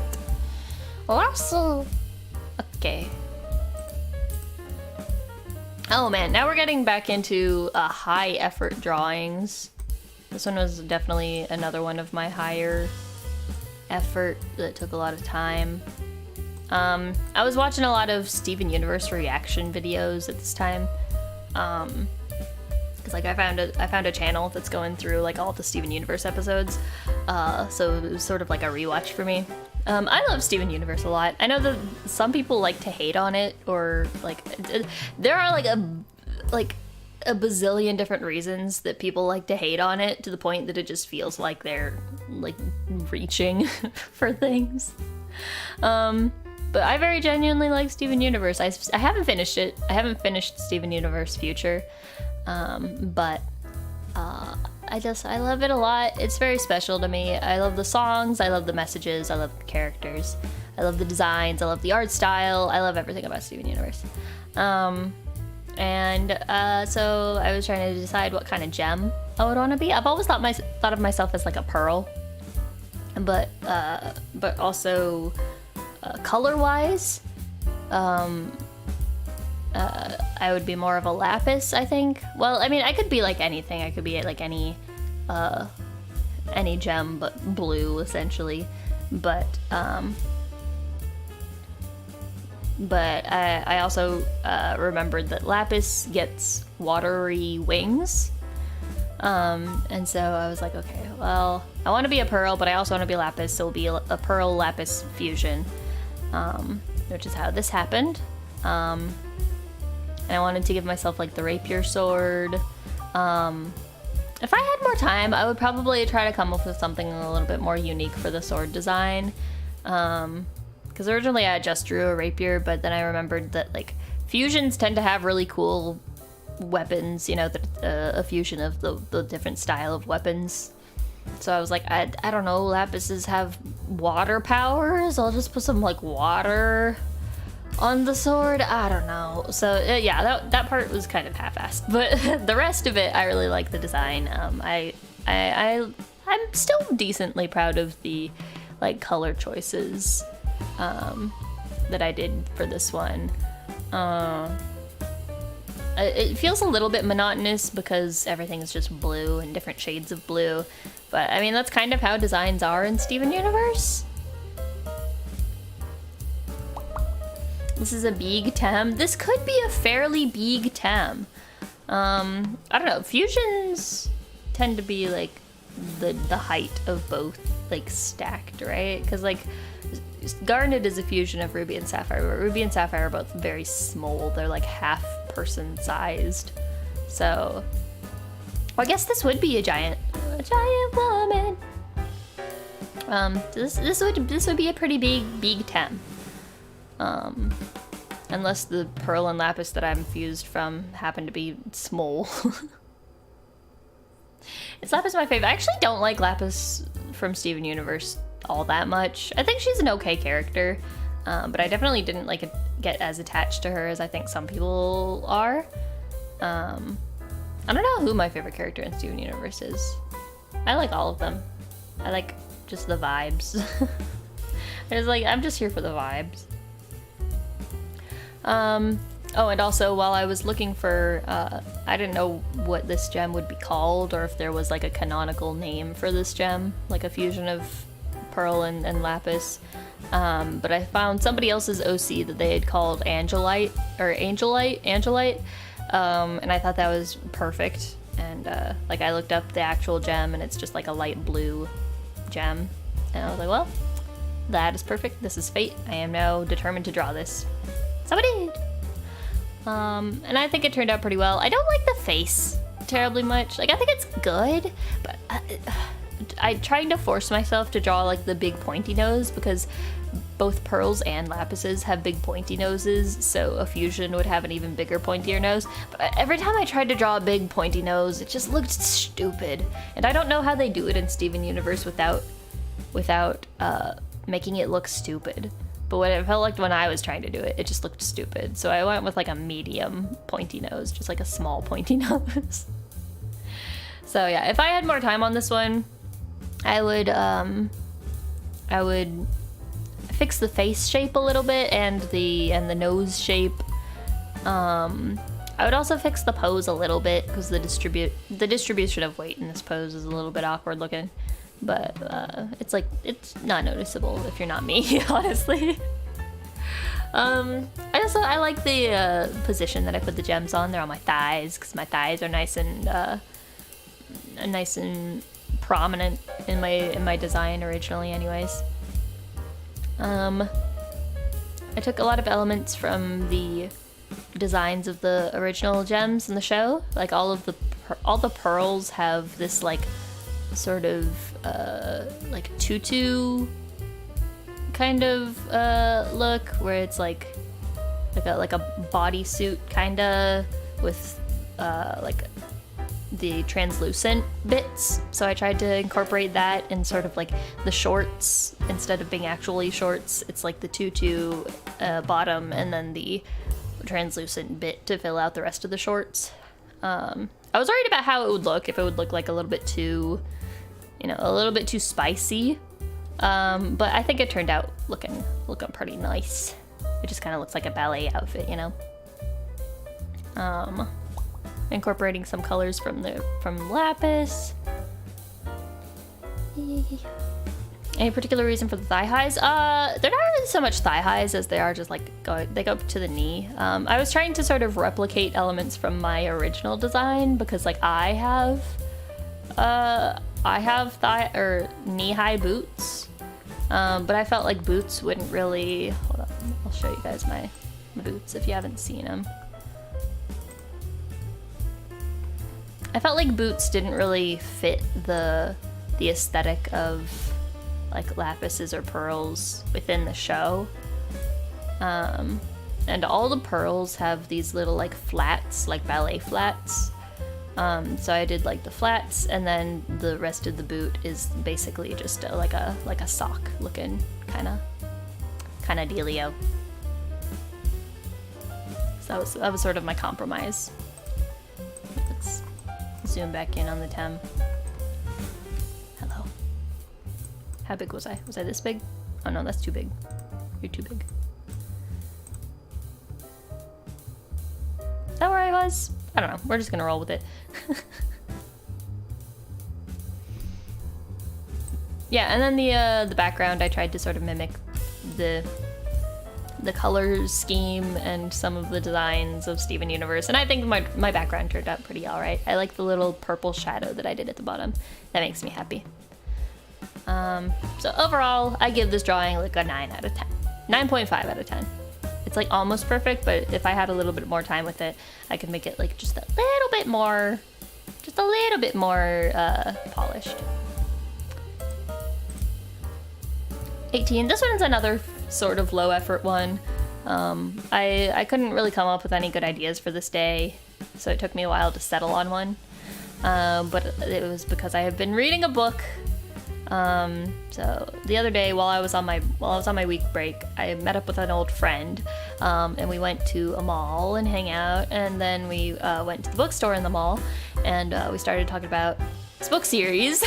Awesome. Okay. Oh man, now we're getting back into high effort drawings. This one was definitely another one of my higher effort that took a lot of time. I was watching a lot of Steven Universe reaction videos at this time. Cause like I found a channel that's going through like all the Steven Universe episodes, so it was sort of like a rewatch for me. I love Steven Universe a lot. I know that some people like to hate on it, or like there are like a bazillion different reasons that people like to hate on it, to the point that it just feels like they're like reaching for things. But I very genuinely like Steven Universe. I haven't finished it. I haven't finished Steven Universe Future. But I love it a lot. It's very special to me. I love the songs. I love the messages. I love the characters. I love the designs. I love the art style. I love everything about Steven Universe. So I was trying to decide what kind of gem I would want to be. I've always thought of myself as like a pearl, but also color-wise, I would be more of a lapis, I think. Well, I mean, I could be like anything. I could be like any gem, but blue, essentially. But I also remembered that lapis gets watery wings. And so I was like, okay, well, I want to be a pearl, but I also want to be lapis, so it'll be a pearl lapis fusion, which is how this happened. And I wanted to give myself like the rapier sword. If I had more time, I would probably try to come up with something a little bit more unique for the sword design. Because originally I just drew a rapier, but then I remembered that like fusions tend to have really cool weapons, you know, a fusion of the different style of weapons. So I was like, I don't know, lapises have water powers? I'll just put some like water on the sword? I don't know. So yeah, that part was kind of half-assed, but the rest of it, I really like the design. I'm still decently proud of the like color choices that I did for this one. It feels a little bit monotonous because everything is just blue and different shades of blue. But I mean, that's kind of how designs are in Steven Universe. This is a big tem. This could be a fairly big tem. I don't know. Fusions tend to be like the height of both, like stacked, right? Because like Garnet is a fusion of Ruby and Sapphire, but Ruby and Sapphire are both very small. They're like half person sized. So well, I guess this would be a giant woman. This would be a pretty big tem. Unless the pearl and lapis that I'm fused from happen to be small. Is Lapis my favorite? I actually don't like Lapis from Steven Universe all that much. I think she's an okay character, but I definitely didn't like get as attached to her as I think some people are. I don't know who my favorite character in Steven Universe is. I like all of them. I like just the vibes. I'm just here for the vibes. Oh, and also while I was looking for, I didn't know what this gem would be called or if there was like a canonical name for this gem, like a fusion of pearl and lapis. But I found somebody else's OC that they had called Angelite, and I thought that was perfect. And like I looked up the actual gem and it's just like a light blue gem. And I was like, well, that is perfect. This is fate. I am now determined to draw this. So I did. And I think it turned out pretty well. I don't like the face terribly much. Like, I think it's good, but I tried to force myself to draw like the big pointy nose because both pearls and lapises have big pointy noses, so a fusion would have an even bigger pointier nose. But every time I tried to draw a big pointy nose, it just looked stupid. And I don't know how they do it in Steven Universe without making it look stupid. But what it felt like when I was trying to do it, it just looked stupid. So I went with like a medium pointy nose, just like a small pointy nose. So yeah, if I had more time on this one, I would fix the face shape a little bit and the nose shape. I would also fix the pose a little bit because the distribution of weight in this pose is a little bit awkward looking. But it's not noticeable if you're not me, honestly. I like the position that I put the gems on. They're on my thighs because my thighs are nice and prominent in my design originally, anyways. I took a lot of elements from the designs of the original gems in the show. Like all the pearls have this like sort of like tutu kind of look where it's like a bodysuit kinda with like the translucent bits. So I tried to incorporate that in sort of like the shorts. Instead of being actually shorts, it's like the tutu bottom and then the translucent bit to fill out the rest of the shorts. I was worried about how it would look, if it would look like a little bit too spicy. But I think it turned out looking pretty nice. It just kind of looks like a ballet outfit, you know. Incorporating some colors from lapis. Any particular reason for the thigh highs? They're not really so much thigh highs as they are just like they go up to the knee. I was trying to sort of replicate elements from my original design because like I have thigh or knee-high boots, but I felt like boots wouldn't really. Hold on, I'll show you guys my boots if you haven't seen them. I felt like boots didn't really fit the aesthetic of like lapises or pearls within the show. And all the pearls have these little like flats, like ballet flats. So I did like the flats, and then the rest of the boot is basically just like a sock looking kind of dealio. So that was sort of my compromise. Let's zoom back in on the Tem. Hello. How big was I? Was I this big? Oh no, that's too big. You're too big. Is that where I was? I don't know. We're just gonna roll with it. Yeah, and then the background, I tried to sort of mimic the color scheme and some of the designs of Steven Universe, and I think my background turned out pretty alright. I like the little purple shadow that I did at the bottom. That makes me happy. So overall, I give this drawing like a 9 out of 10. 9.5 out of 10. It's like almost perfect, but if I had a little bit more time with it, I could make it like just a little bit more polished. 18. This one's another sort of low effort one. I couldn't really come up with any good ideas for this day, so it took me a while to settle on one. But it was because I have been reading a book. So the other day, while I was on my week break, I met up with an old friend, and we went to a mall and hang out, and then we went to the bookstore in the mall, and we started talking about this book series.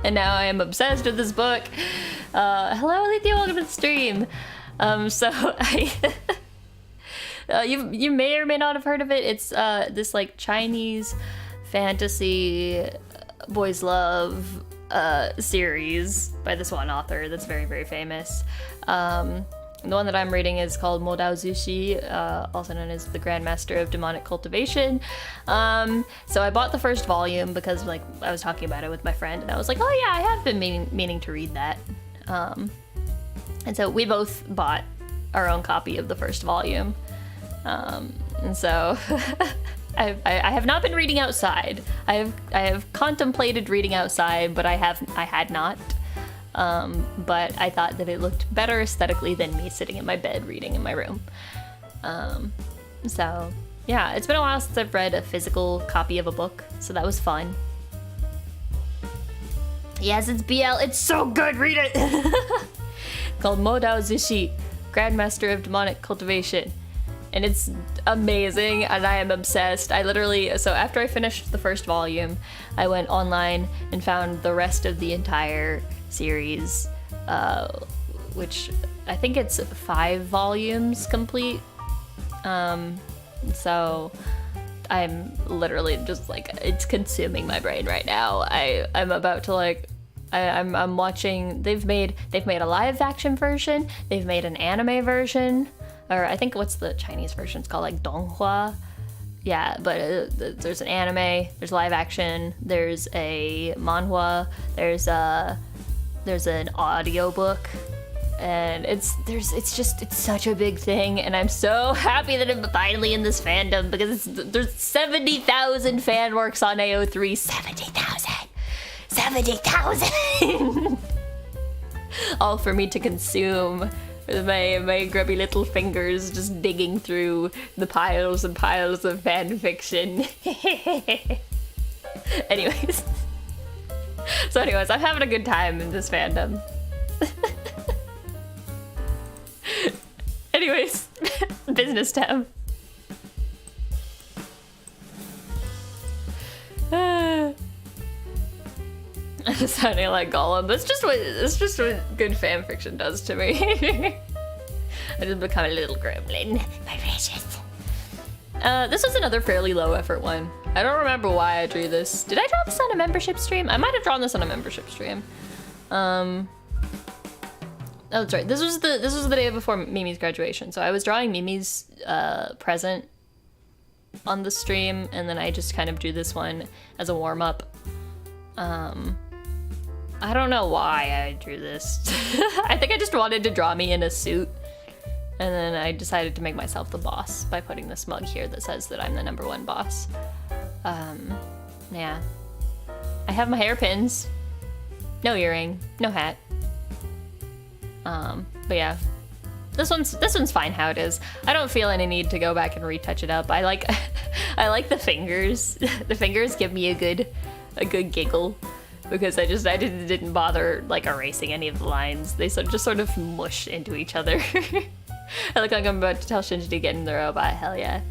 And now I am obsessed with this book. Hello, Alethea, welcome to the stream. You may or may not have heard of it. It's this like Chinese fantasy boys love series by this one author that's very, very famous. The one that I'm reading is called Modao Zushi, also known as the Grandmaster of Demonic Cultivation. So I bought the first volume because like I was talking about it with my friend, and I was like, oh yeah, I have been meaning to read that. And so we both bought our own copy of the first volume. And so I have not been reading outside. I have contemplated reading outside, but I had not. But I thought that it looked better aesthetically than me sitting in my bed reading in my room. So yeah, it's been a while since I've read a physical copy of a book, so that was fun. Yes, it's BL. It's so good. Read it. Called Modao Zushi, Grandmaster of Demonic Cultivation. And it's amazing, and I am obsessed. So after I finished the first volume, I went online and found the rest of the entire series, which I think it's 5 volumes complete. So I'm literally just like, it's consuming my brain right now. I'm about to like, I'm watching, they've made a live action version, they've made an anime version, or I think what's the Chinese version? It's called like donghua. Yeah, but there's an anime, there's live action, there's a manhwa, there's an audiobook, and it's such a big thing, and I'm so happy that I'm finally in this fandom, because there's 70,000 fan works on AO3. 70,000 all for me to consume with my grubby little fingers just digging through the piles and piles of fan fiction. Anyways, I'm having a good time in this fandom. Anyways, business time. I'm sounding like Gollum. It's just what good fan fiction does to me. I just become a little gremlin. My precious. This was another fairly low effort one. I don't remember why I drew this. Did I draw this on a membership stream? I might have drawn this on a membership stream. Oh, that's right. This was the day before Mimi's graduation. So I was drawing Mimi's present on the stream, and then I just kind of drew this one as a warm up. I don't know why I drew this. I think I just wanted to draw me in a suit, and then I decided to make myself the boss by putting this mug here that says that I'm the #1 boss. Yeah. I have my hairpins. No earring, no hat. But yeah. This one's fine how it is. I don't feel any need to go back and retouch it up. I like I like the fingers. The fingers give me a good giggle because I didn't bother like erasing any of the lines. They just sort of mush into each other. I look like I'm about to tell Shinji to get in the robot. Hell yeah.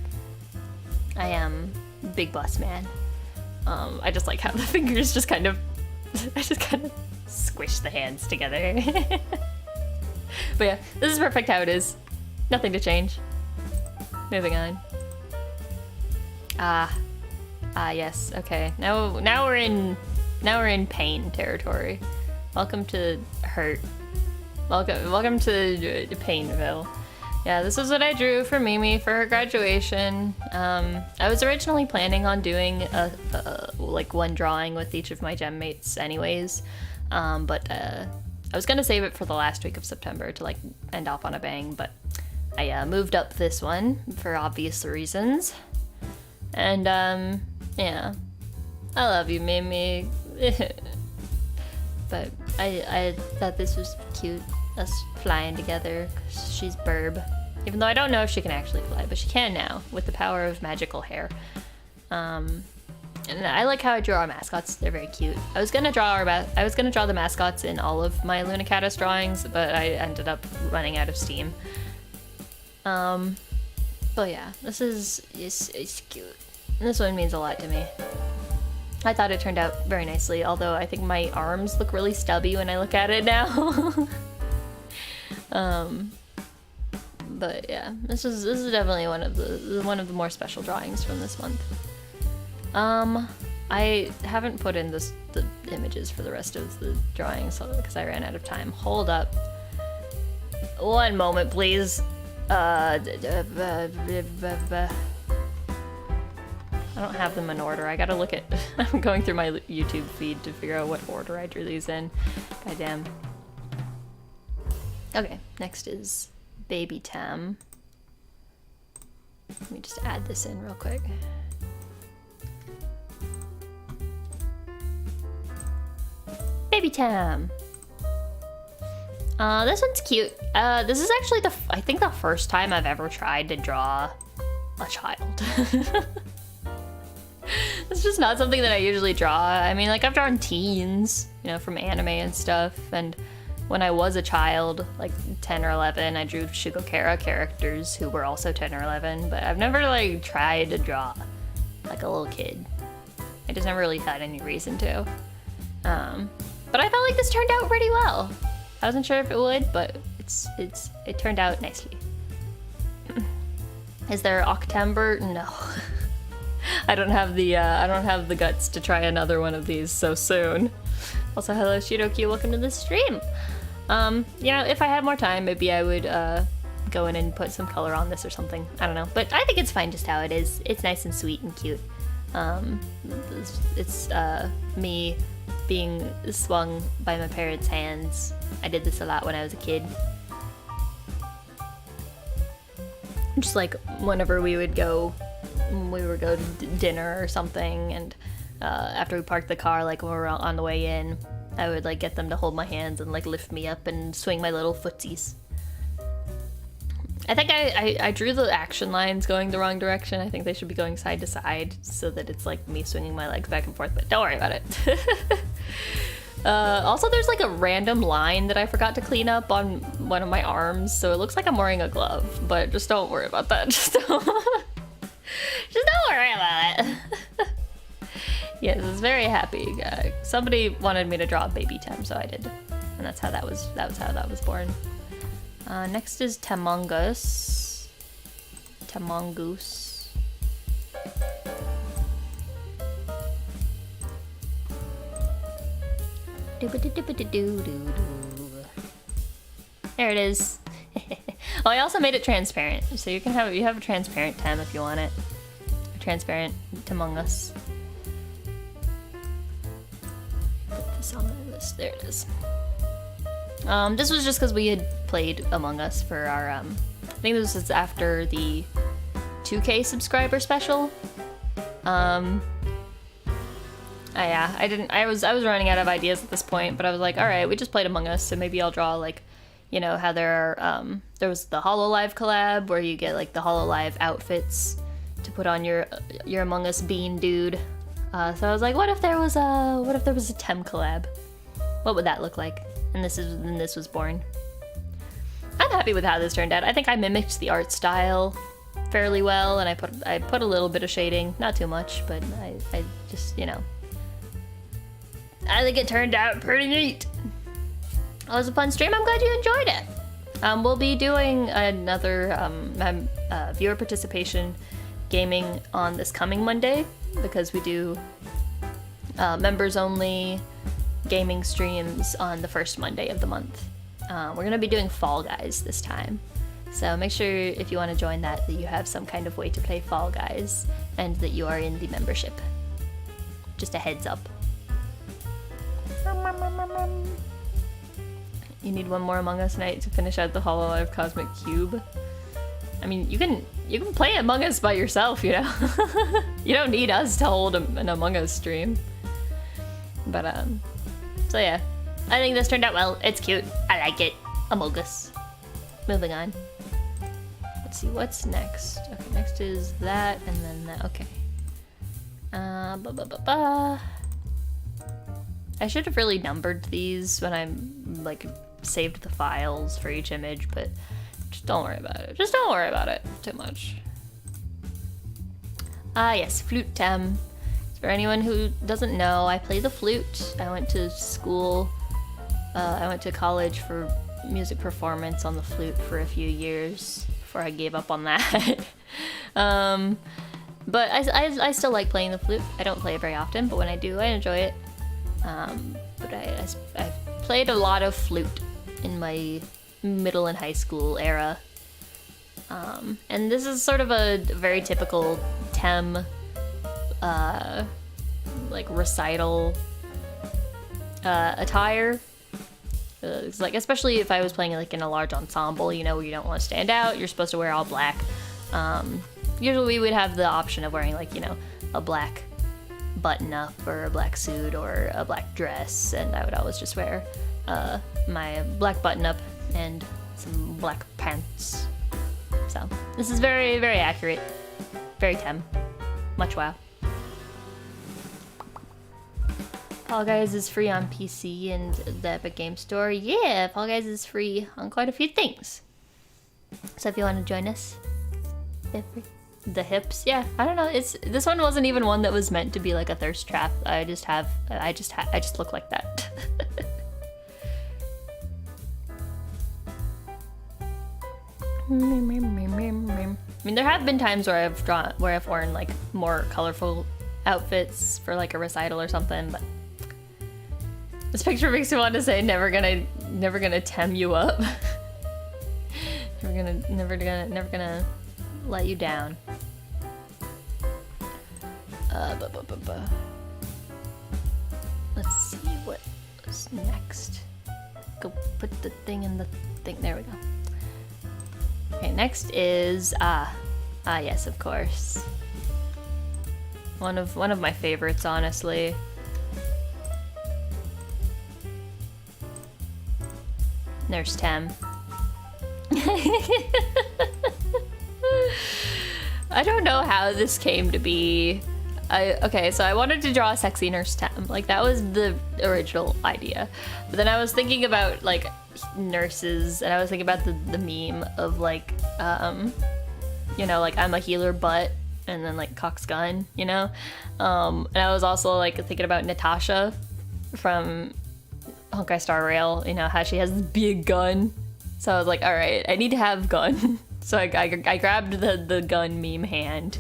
I am big boss man. I just like how the fingers just kind of I just kind of squish the hands together. But yeah, this is perfect how it is. Nothing to change. Moving on. Yes. Okay. Now we're in pain territory. Welcome to hurt. Welcome to Painville. Yeah, this is what I drew for Mimi for her graduation. I was originally planning on doing like one drawing with each of my gem mates anyways, but I was gonna save it for the last week of September to like end off on a bang, but I moved up this one for obvious reasons. And yeah, I love you, Mimi. But I thought this was cute, us flying together, 'cause she's Burb. Even though I don't know if she can actually fly, but she can now with the power of magical hair. And I like how I draw our mascots. They're very cute. I was gonna draw the mascots in all of my LUNACATTUS drawings, but I ended up running out of steam. But yeah, this is it's cute. And this one means a lot to me. I thought it turned out very nicely, although I think my arms look really stubby when I look at it now. But yeah, this is definitely one of the more special drawings from this month. I haven't put in the images for the rest of the drawings because I ran out of time. Hold up. One moment, please. I don't have them in order. I gotta look at... I'm going through my YouTube feed to figure out what order I drew these in. Goddamn. Okay, next is Baby Tem. Let me just add this in real quick. Baby Tem. This one's cute. This is actually I think the first time I've ever tried to draw a child. It's just not something that I usually draw. I mean, like, I've drawn teens, you know, from anime and stuff, and when I was a child, like 10 or 11, I drew Shigokara characters who were also 10 or 11, but I've never, like, tried to draw like a little kid. I just never really had any reason to. But I felt like this turned out pretty well. I wasn't sure if it would, but it turned out nicely. Is there SepTEMber? No. I don't have the guts to try another one of these so soon. Also, hello Shidoki, welcome to the stream. You know, if I had more time, maybe I would go in and put some color on this or something. I don't know, but I think it's fine just how it is. It's nice and sweet and cute. It's me being swung by my parents' hands. I did this a lot when I was a kid. Just like whenever we would go to dinner or something, and after we parked the car, like when we were on the way in, I would like get them to hold my hands and like lift me up and swing my little footsies. I think I drew the action lines going the wrong direction. I think they should be going side to side so that it's like me swinging my legs back and forth, but don't worry about it. Also, there's like a random line that I forgot to clean up on one of my arms, so it looks like I'm wearing a glove, but just don't worry about that. Just don't worry about it. Yes, I was very happy. Somebody wanted me to draw a Baby Tem, so I did, and that's how that was born. Next is Temongoose. There it is. Oh, I also made it transparent, so you have a transparent Tem if you want it. A transparent Temongoose. Put this on my list. There it is. This was just because we had played Among Us for our, I think this was after the 2K subscriber special. Yeah, I was running out of ideas at this point, but I was like, alright, we just played Among Us, so maybe I'll draw, like, you know how there are there was the HoloLive collab where you get like the HoloLive outfits to put on your Among Us bean dude. So I was like, what if there was a Tem collab? What would that look like? And this was born. I'm happy with how this turned out. I think I mimicked the art style fairly well, and I put a little bit of shading, not too much, but I just, you know, I think it turned out pretty neat. It was a fun stream. I'm glad you enjoyed it. We'll be doing another viewer participation gaming on this coming Monday, because we do members only gaming streams on the first Monday of the month. We're gonna be doing Fall Guys this time. So make sure if you want to join that you have some kind of way to play Fall Guys and that you are in the membership. Just a heads up. You need one more Among Us night to finish out the HoloLive Cosmic Cube. I mean, you can play Among Us by yourself, you know? You don't need us to hold an Among Us stream. But, so yeah. I think this turned out well. It's cute. I like it. Among Us. Moving on. Let's see, what's next? Okay, next is that, and then that. Okay. I should have really numbered these when I'm, like, saved the files for each image, but just don't worry about it. Just don't worry about it too much. Yes, flute tem. For anyone who doesn't know, I play the flute. I went to school, I went to college for music performance on the flute for a few years before I gave up on that. But I still like playing the flute. I don't play it very often, but when I do, I enjoy it. But I played a lot of flute in my middle and high school era. And this is sort of a very typical Tem like recital attire. It's like, especially if I was playing like in a large ensemble, you know, where you don't want to stand out, you're supposed to wear all black. Usually we would have the option of wearing like, you know, a black button up or a black suit or a black dress, and I would always just wear my black button up and some black pants. So this is very, very accurate, very Tem. Much wow. Fall Guys is free on PC and the Epic Game Store. Yeah, Fall Guys is free on quite a few things. So if you want to join us, the hips, yeah, I don't know. This one wasn't even one that was meant to be like a thirst trap. I just look like that. I mean, there have been times where I've worn like more colorful outfits for like a recital or something, but this picture makes me want to say never gonna tem you up. never gonna let you down. Let's see what's next. Go put the thing in the thing. There we go. Okay, next is yes, of course. One of my favorites, honestly. Nurse Tem. I don't know how this came to be. Okay, so I wanted to draw a sexy Nurse Tem. Like, that was the original idea. But then I was thinking about, like, nurses, and I was thinking about the meme of, like, you know, like, I'm a healer butt, and then, like, Cock's gun, you know? And I was also, like, thinking about Natasha from Honkai Star Rail, you know, how she has this big gun. So I was like, all right, I need to have gun. So I grabbed the gun meme hand.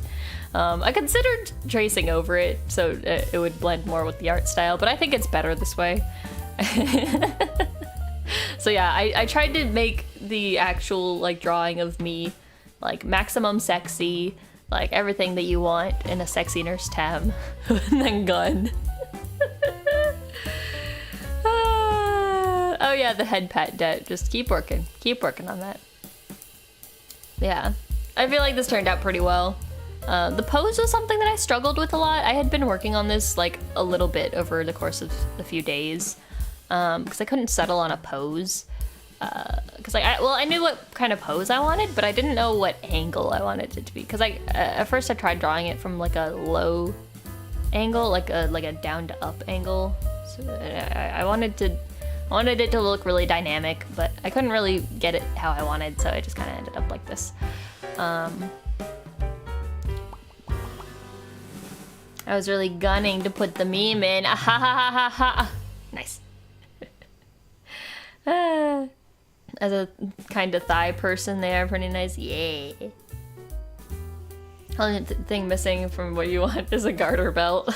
I considered tracing over it so it would blend more with the art style, but I think it's better this way. So yeah, I tried to make the actual like drawing of me like maximum sexy, like everything that you want in a sexy Nurse Tem, and then gun. Oh yeah, the head pat debt. Just keep working on that. Yeah, I feel like this turned out pretty well. The pose was something that I struggled with a lot. I had been working on this like a little bit over the course of a few days, because I couldn't settle on a pose. because I knew what kind of pose I wanted, but I didn't know what angle I wanted it to be. Because at first I tried drawing it from like a low angle, like a down to up angle. So I wanted it to look really dynamic, but I couldn't really get it how I wanted, so I just kind of ended up like this. I was really gunning to put the meme in. Ah, ha ha ha ha ha. Nice. As a kind of thigh person there, pretty nice. Yeah. Only thing missing from what you want is a garter belt.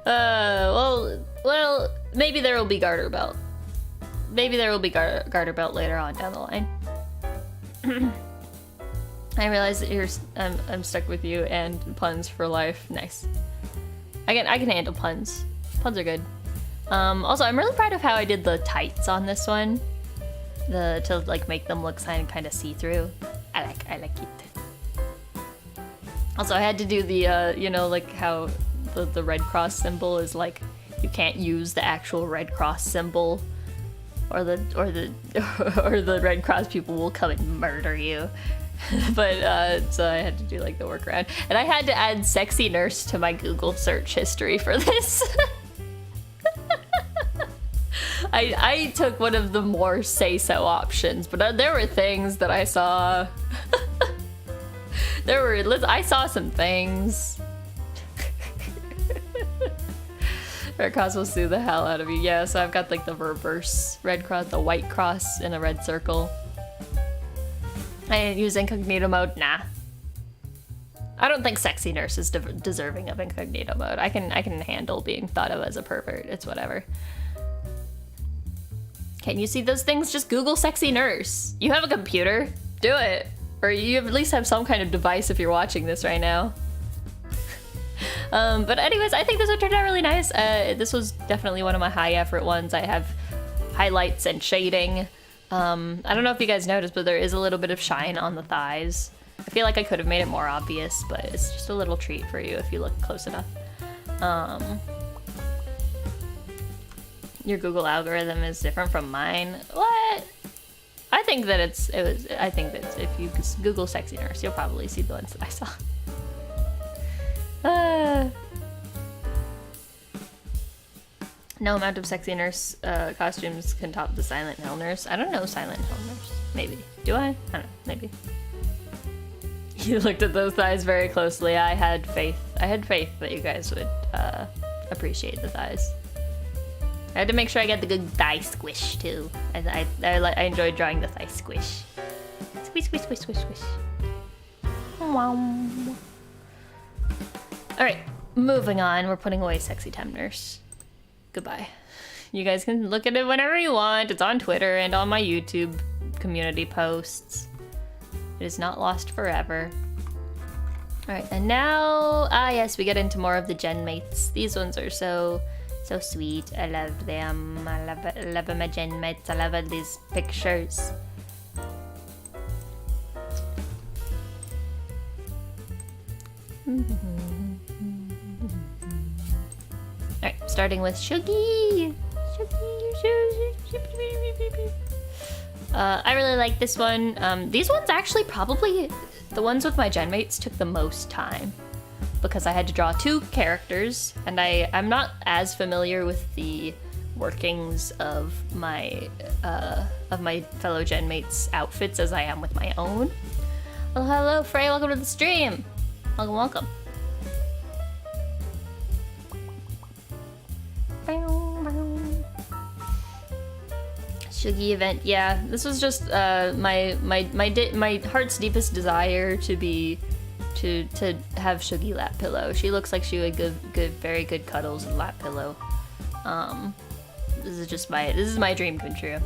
Well, maybe there will be garter belt. Maybe there will be garter belt later on down the line. I realize that I'm stuck with you and puns for life. Nice. I can handle puns. Puns are good. Also, I'm really proud of how I did the tights on this one. To like make them look kind of see-through. I like it. Also, I had to do the you know, like how the Red Cross symbol is like you can't use the actual Red Cross symbol, or the Red Cross people will come and murder you. But so I had to do like the workaround, and I had to add sexy nurse to my Google search history for this. I took one of the more say-so options, but there were things that I saw. I saw some things. Red Cross will sue the hell out of you. Yeah, so I've got like the reverse Red Cross, the white cross in a red circle. I didn't use incognito mode, nah. I don't think sexy nurse is deserving of incognito mode. I can handle being thought of as a pervert. It's whatever. Can you see those things? Just Google sexy nurse. You have a computer, do it. Or you at least have some kind of device if you're watching this right now. But anyways, I think this one turned out really nice. This was definitely one of my high effort ones. I have highlights and shading. I don't know if you guys noticed, but there is a little bit of shine on the thighs. I feel like I could have made it more obvious, but it's just a little treat for you if you look close enough. Your Google algorithm is different from mine. What? I think that I think that if you Google sexy nurse, you'll probably see the ones that I saw. No amount of sexy nurse costumes can top the Silent Hill nurse. I don't know Silent Hill nurse. Maybe. Do I? I don't know. Maybe. You looked at those thighs very closely. I had faith. I had faith that you guys would appreciate the thighs. I had to make sure I got the good thigh squish too. I enjoyed drawing the thigh squish. Squish, squish, squish, squish, squish. Wow. Alright, moving on. We're putting away SepTEMber nurse. Goodbye. You guys can look at it whenever you want. It's on Twitter and on my YouTube community posts. It is not lost forever. Alright, and now, yes, we get into more of the gen mates. These ones are so sweet. I love them. I love my gen mates. I love all these pictures. Alright, starting with Shuggy. I really like this one. These ones actually probably, the ones with my gen mates took the most time because I had to draw two characters, and I'm not as familiar with the workings of my fellow gen mates' outfits as I am with my own. Oh, hello, Frey. Welcome to the stream. Welcome, welcome. Shuggy event, yeah. This was just my heart's deepest desire to have Shuggy lap pillow. She looks like she would give very good cuddles and lap pillow. This is my dream come true.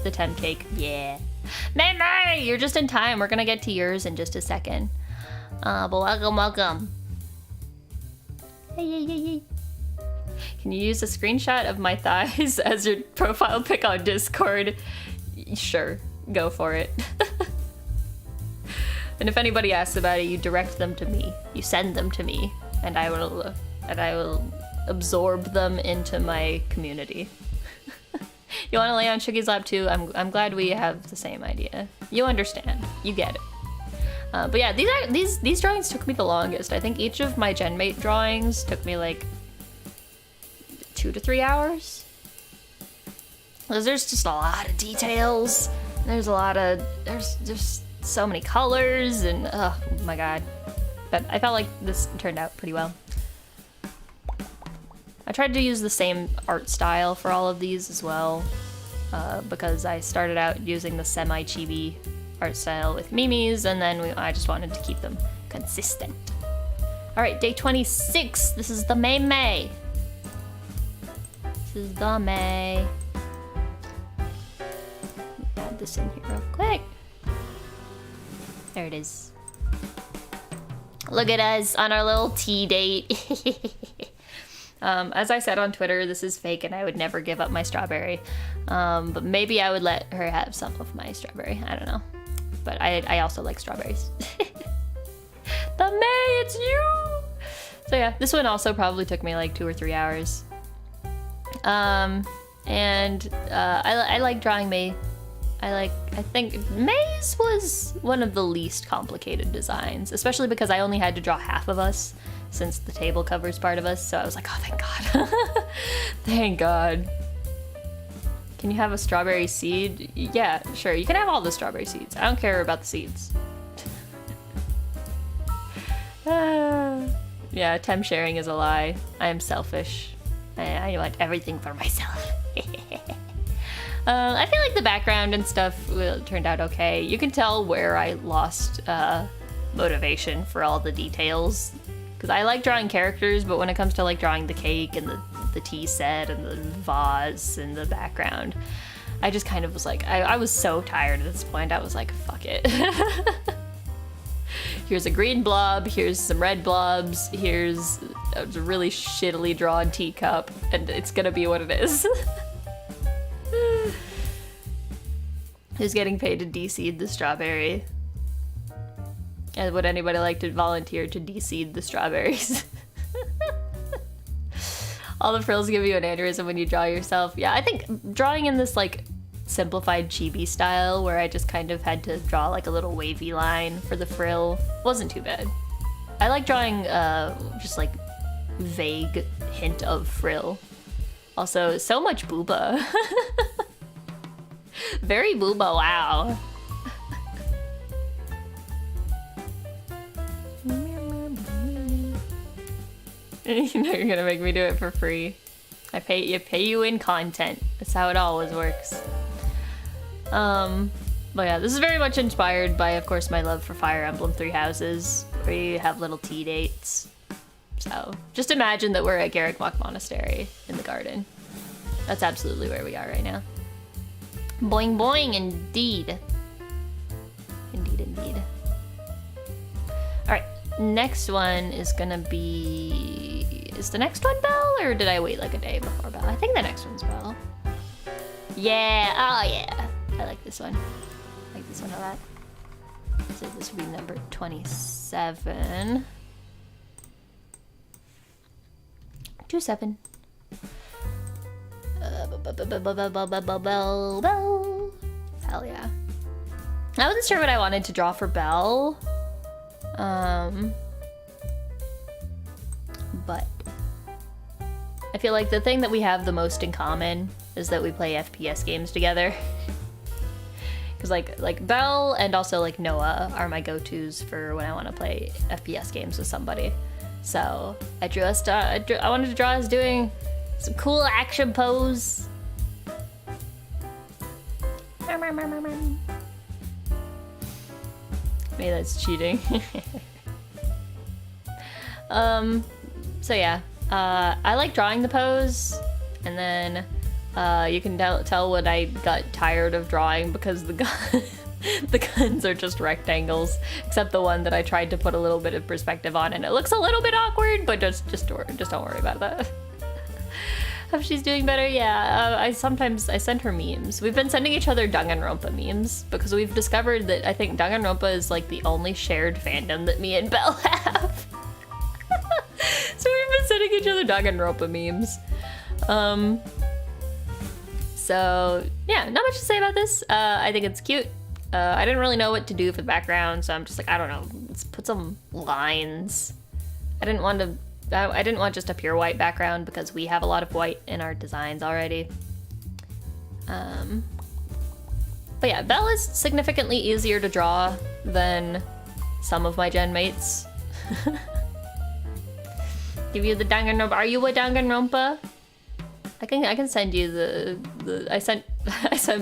The Tem cake, yeah. Mary, you're just in time. We're gonna get to yours in just a second. But welcome. Hey. Can you use a screenshot of my thighs as your profile pic on Discord? Sure, go for it. And if anybody asks about it, you direct them to me. You send them to me, and I will absorb them into my community. You want to lay on Shuggy's lap too? I'm glad we have the same idea. You understand. You get it. But yeah, these drawings took me the longest. I think each of my GenMate drawings took me like 2 to 3 hours. Because there's just a lot of details. There's just so many colors and oh my god. But I felt like this turned out pretty well. I tried to use the same art style for all of these as well, because I started out using the semi-chibi art style with Mimi's, and then I just wanted to keep them consistent. All right, day 26. This is the May. This is the May. Add this in here real quick. There it is. Look at us on our little tea date. As I said on Twitter, this is fake and I would never give up my strawberry. But maybe I would let her have some of my strawberry. I don't know. But I also like strawberries. The May, it's you! So yeah, this one also probably took me like 2 or 3 hours. I like drawing May. I think May's was one of the least complicated designs, especially because I only had to draw half of us since the table covers part of us, so I was like, oh, thank God. Thank God. Can you have a strawberry seed? Yeah, sure, you can have all the strawberry seeds. I don't care about the seeds. Yeah, Tem sharing is a lie. I am selfish. I want everything for myself. I feel like the background and stuff turned out okay. You can tell where I lost motivation for all the details. Because I like drawing characters, but when it comes to like drawing the cake and the tea set and the vase and the background, I just kind of was like, I was so tired at this point. I was like, fuck it. Here's a green blob, here's some red blobs, here's a really shittily drawn teacup, and it's gonna be what it is. Who's getting paid to de-seed the strawberry? And would anybody like to volunteer to de-seed the strawberries? All the frills give you an aneurysm when you draw yourself. Yeah, I think drawing in this like simplified chibi style where I just kind of had to draw like a little wavy line for the frill wasn't too bad. I like drawing just like vague hint of frill. Also, so much booba. Very booba, wow. You know you're gonna make me do it for free. I pay you in content. That's how it always works. But yeah, this is very much inspired by, of course, my love for Fire Emblem Three Houses, where you have little tea dates. So just imagine that we're at Garrigwalk Monastery in the garden. That's absolutely where we are right now. Boing boing, indeed. Indeed, indeed. All right, next one is gonna be... Is the next one Belle, or did I wait like a day before Belle? I think the next one's Belle. Yeah, oh yeah. I like this one. I like this one a lot. So this would be number 27. 27. Belle. Hell yeah. I wasn't sure what I wanted to draw for Belle. But I feel like the thing that we have the most in common is that we play FPS games together. Because like Belle and also like Noah are my go-tos for when I want to play FPS games with somebody. So I drew us. I wanted to draw us doing some cool action pose. Maybe that's cheating. So yeah, I like drawing the pose, and then you can tell when I got tired of drawing because the guns are just rectangles, except the one that I tried to put a little bit of perspective on, and it looks a little bit awkward, but just don't worry about that. Hope she's doing better. Yeah, I send her memes. We've been sending each other Danganronpa memes because we've discovered that I think Danganronpa is like the only shared fandom that me and Belle have. So we've been sending each other Danganronpa memes. So yeah, not much to say about this. I think it's cute. I didn't really know what to do for the background, so I'm just like, I don't know, let's put some lines. I didn't want just a pure white background because we have a lot of white in our designs already. But yeah, Belle is significantly easier to draw than some of my gen mates. Give you the Danganronpa. Are you a Danganronpa? I can send you the I sent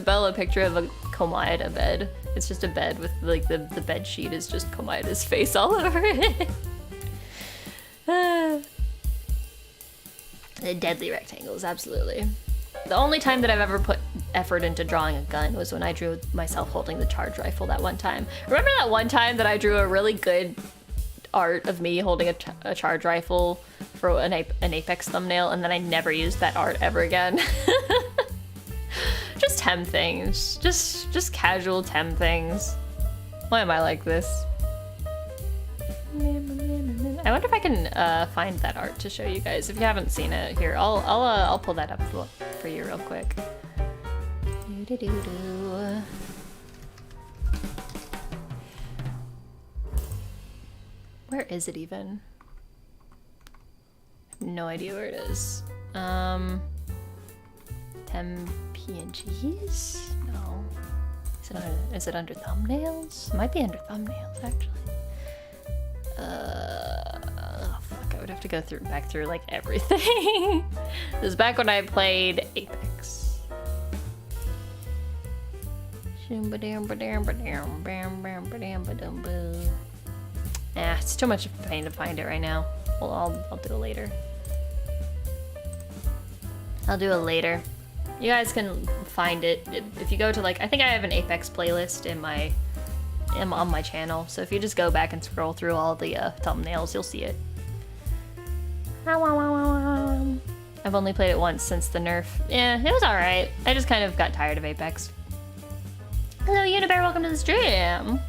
Belle a picture of a Komaeda bed. It's just a bed with like the bed sheet is just Komaeda's face all over it. The deadly rectangles, absolutely. The only time that I've ever put effort into drawing a gun was when I drew myself holding the charge rifle that one time. Remember that one time that I drew a really good art of me holding a charge rifle for an Apex thumbnail, and then I never used that art ever again. Just Tem things. Just casual Tem things. Why am I like this? I wonder if I can find that art to show you guys. If you haven't seen it, here I'll pull that up for you real quick. Where is it even? I have no idea where it is. Tem PNGs? No. Is it under thumbnails? It might be under thumbnails actually. Oh fuck, I would have to go back through like everything. This is back when I played Apex. It's too much of a pain to find it right now. Well, I'll do it later. I'll do it later. You guys can find it if you go to like, I think I have an Apex playlist on my channel, so if you just go back and scroll through all the thumbnails, you'll see it. I've only played it once since the nerf. Yeah, it was alright. I just kind of got tired of Apex. Hello Unibear, welcome to the stream!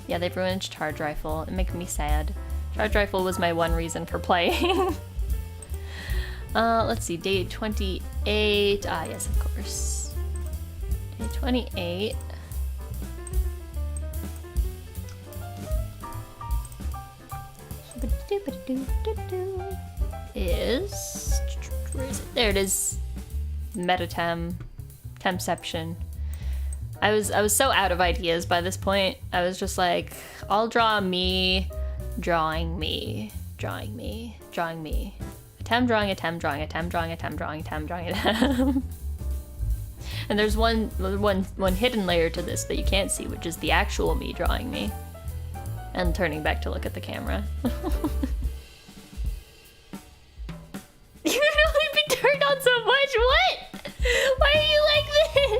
Yeah, they've ruined Charge Rifle. It makes me sad. Charge Rifle was my one reason for playing. Let's see, day 28. Ah, yes, of course. Day 28. Is... Where is it? There it is. Metatem. Temception. I was so out of ideas by this point. I was just like, I'll draw me, drawing me, drawing me, drawing me. A Tem drawing a Tem drawing a Tem drawing a Tem drawing a Tem drawing a Tem. And there's one hidden layer to this that you can't see, which is the actual me drawing me. And turning back to look at the camera. You can only be turned on so much? What? Why are you like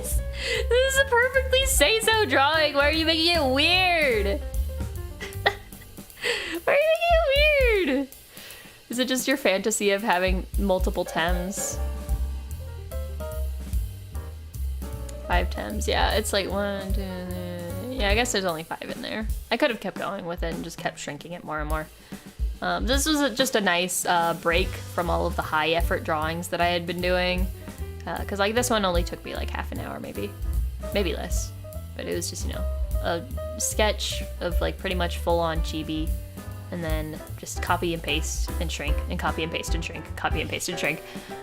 this? This is a perfectly say-so drawing. Why are you making it weird? Why are you making it weird? Is it just your fantasy of having multiple Tems? 5 Tems. Yeah, it's like 1, 2, 3. Yeah, I guess there's only 5 in there. I could have kept going with it and just kept shrinking it more and more. This was just a nice break from all of the high effort drawings that I had been doing. Because like this one only took me like half an hour maybe less. But it was just, you know, a sketch of like pretty much full on chibi. And then just copy and paste and shrink and copy and paste and shrink, copy and paste and shrink.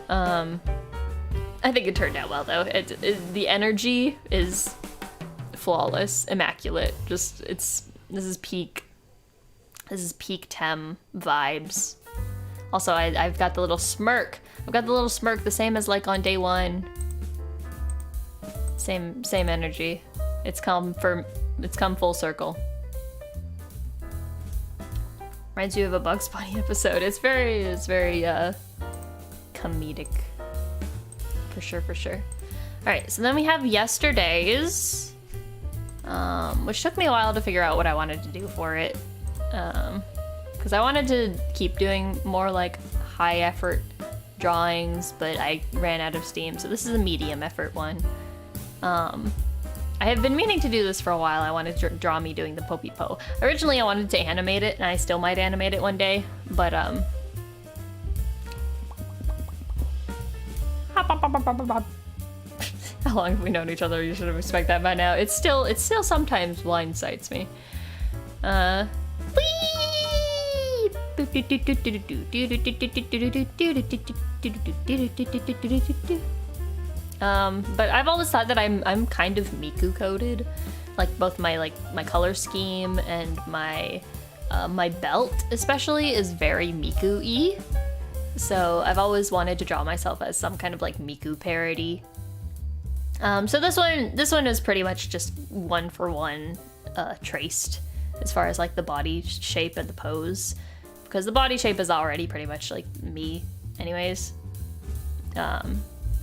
I think it turned out well though. The energy is flawless, immaculate. Just this is peak Tem vibes. Also, I've got the little smirk. I've got the little smirk, the same as like on day 1. Same energy. It's come full circle. Reminds you of a Bugs Bunny episode. It's very comedic. For sure. Alright, so then we have yesterday's. Which took me a while to figure out what I wanted to do for it. Because I wanted to keep doing more like high effort drawings, but I ran out of steam, so this is a medium effort one. I have been meaning to do this for a while. I wanted to draw me doing the Poppy Po. Originally I wanted to animate it, and I still might animate it one day, but How long have we known each other? You should have expected that by now. It still sometimes blindsides me. But I've always thought that I'm kind of Miku coded, like both my color scheme and my my belt especially is very Miku-y. So I've always wanted to draw myself as some kind of like Miku parody. So this one is pretty much just one for one traced as far as like the body shape and the pose, because the body shape is already pretty much like me anyways.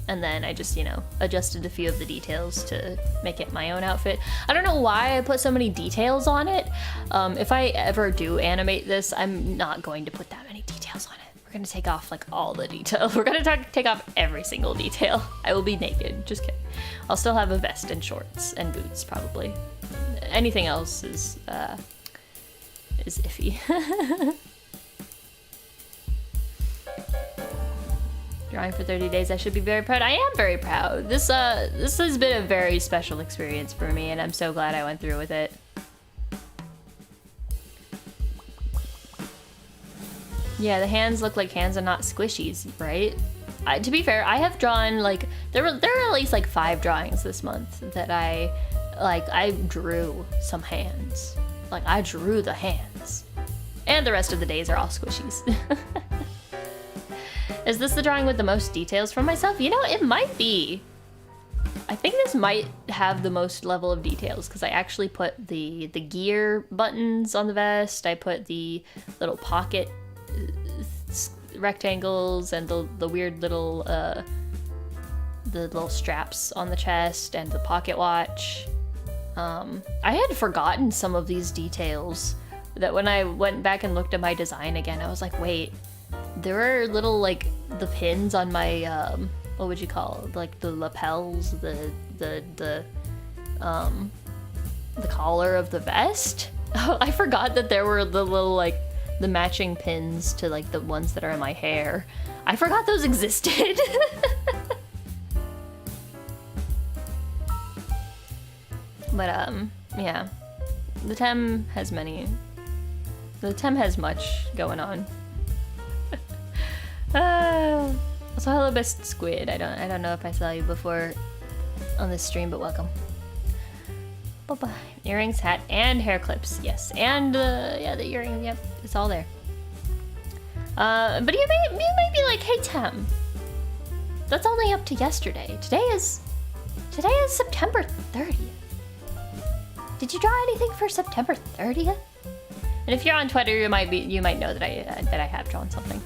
And then I just, you know, adjusted a few of the details to make it my own outfit. I don't know why I put so many details on it. If I ever do animate this, I'm not going to put that many details on it. We're gonna take off like all the detail. We're gonna take off every single detail. I will be naked, just kidding. I'll still have a vest and shorts and boots probably. Anything else is iffy. Drawing for 30 days, I should be very proud. I am very proud. This has been a very special experience for me, and I'm so glad I went through with it. Yeah, the hands look like hands and not squishies, right? To be fair, I have drawn like there are at least like 5 drawings this month that I drew some hands. Like I drew the hands, and the rest of the days are all squishies. Is this the drawing with the most details from myself? You know, it might be. I think this might have the most level of details because I actually put the gear buttons on the vest. I put the little pocket rectangles and the weird little the little straps on the chest and the pocket watch. I had forgotten some of these details that when I went back and looked at my design again, I was like, wait. There are little like the pins on my what would you call it? Like the lapels, the collar of the vest. I forgot that there were the little like the matching pins to like the ones that are in my hair. I forgot those existed. But yeah, the Tem has much going on. Also, hello, best squid. I don't know if I saw you before on this stream, but welcome. Bye-bye. Earrings, hat, and hair clips. Yes, and yeah, the earring. Yep, it's all there. But you may be like, hey Tem, that's only up to yesterday. Today is September 30th. Did you draw anything for September 30th? And if you're on Twitter, you might know that I have drawn something.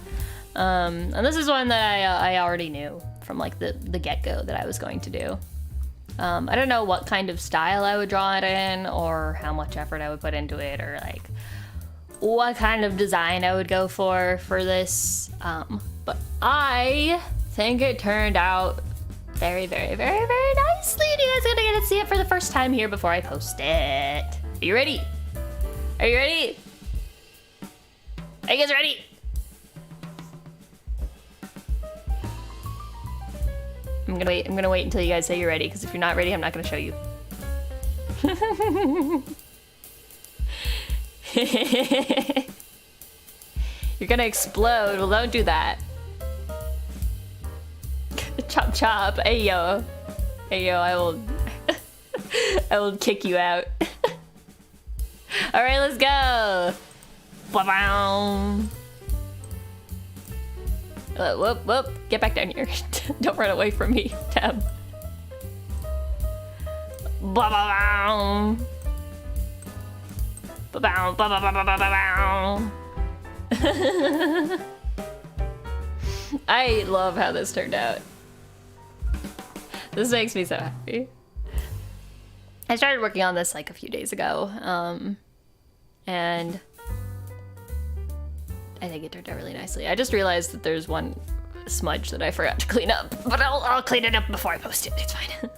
And this is one that I already knew from like the get-go that I was going to do. I don't know what kind of style I would draw it in or how much effort I would put into it or like what kind of design I would go for this. But I think it turned out very, very, very, very nicely. And you guys are gonna get to see it for the first time here before I post it. Are you ready? Are you ready? Are you guys ready? I'm gonna wait until you guys say you're ready, because if you're not ready, I'm not gonna show you. You're gonna explode. Well, don't do that. Chop chop. Hey yo. Hey yo, I will kick you out. Alright, let's go. Ba-bow. Whoop, whoop. Get back down here. Don't run away from me, Tem. Ba-ba-bow. Ba-bow, ba-ba-ba-ba-ba-bow. I love how this turned out. This makes me so happy. I started working on this like a few days ago, and I think it turned out really nicely. I just realized that there's one smudge that I forgot to clean up, but I'll clean it up before I post it. It's fine.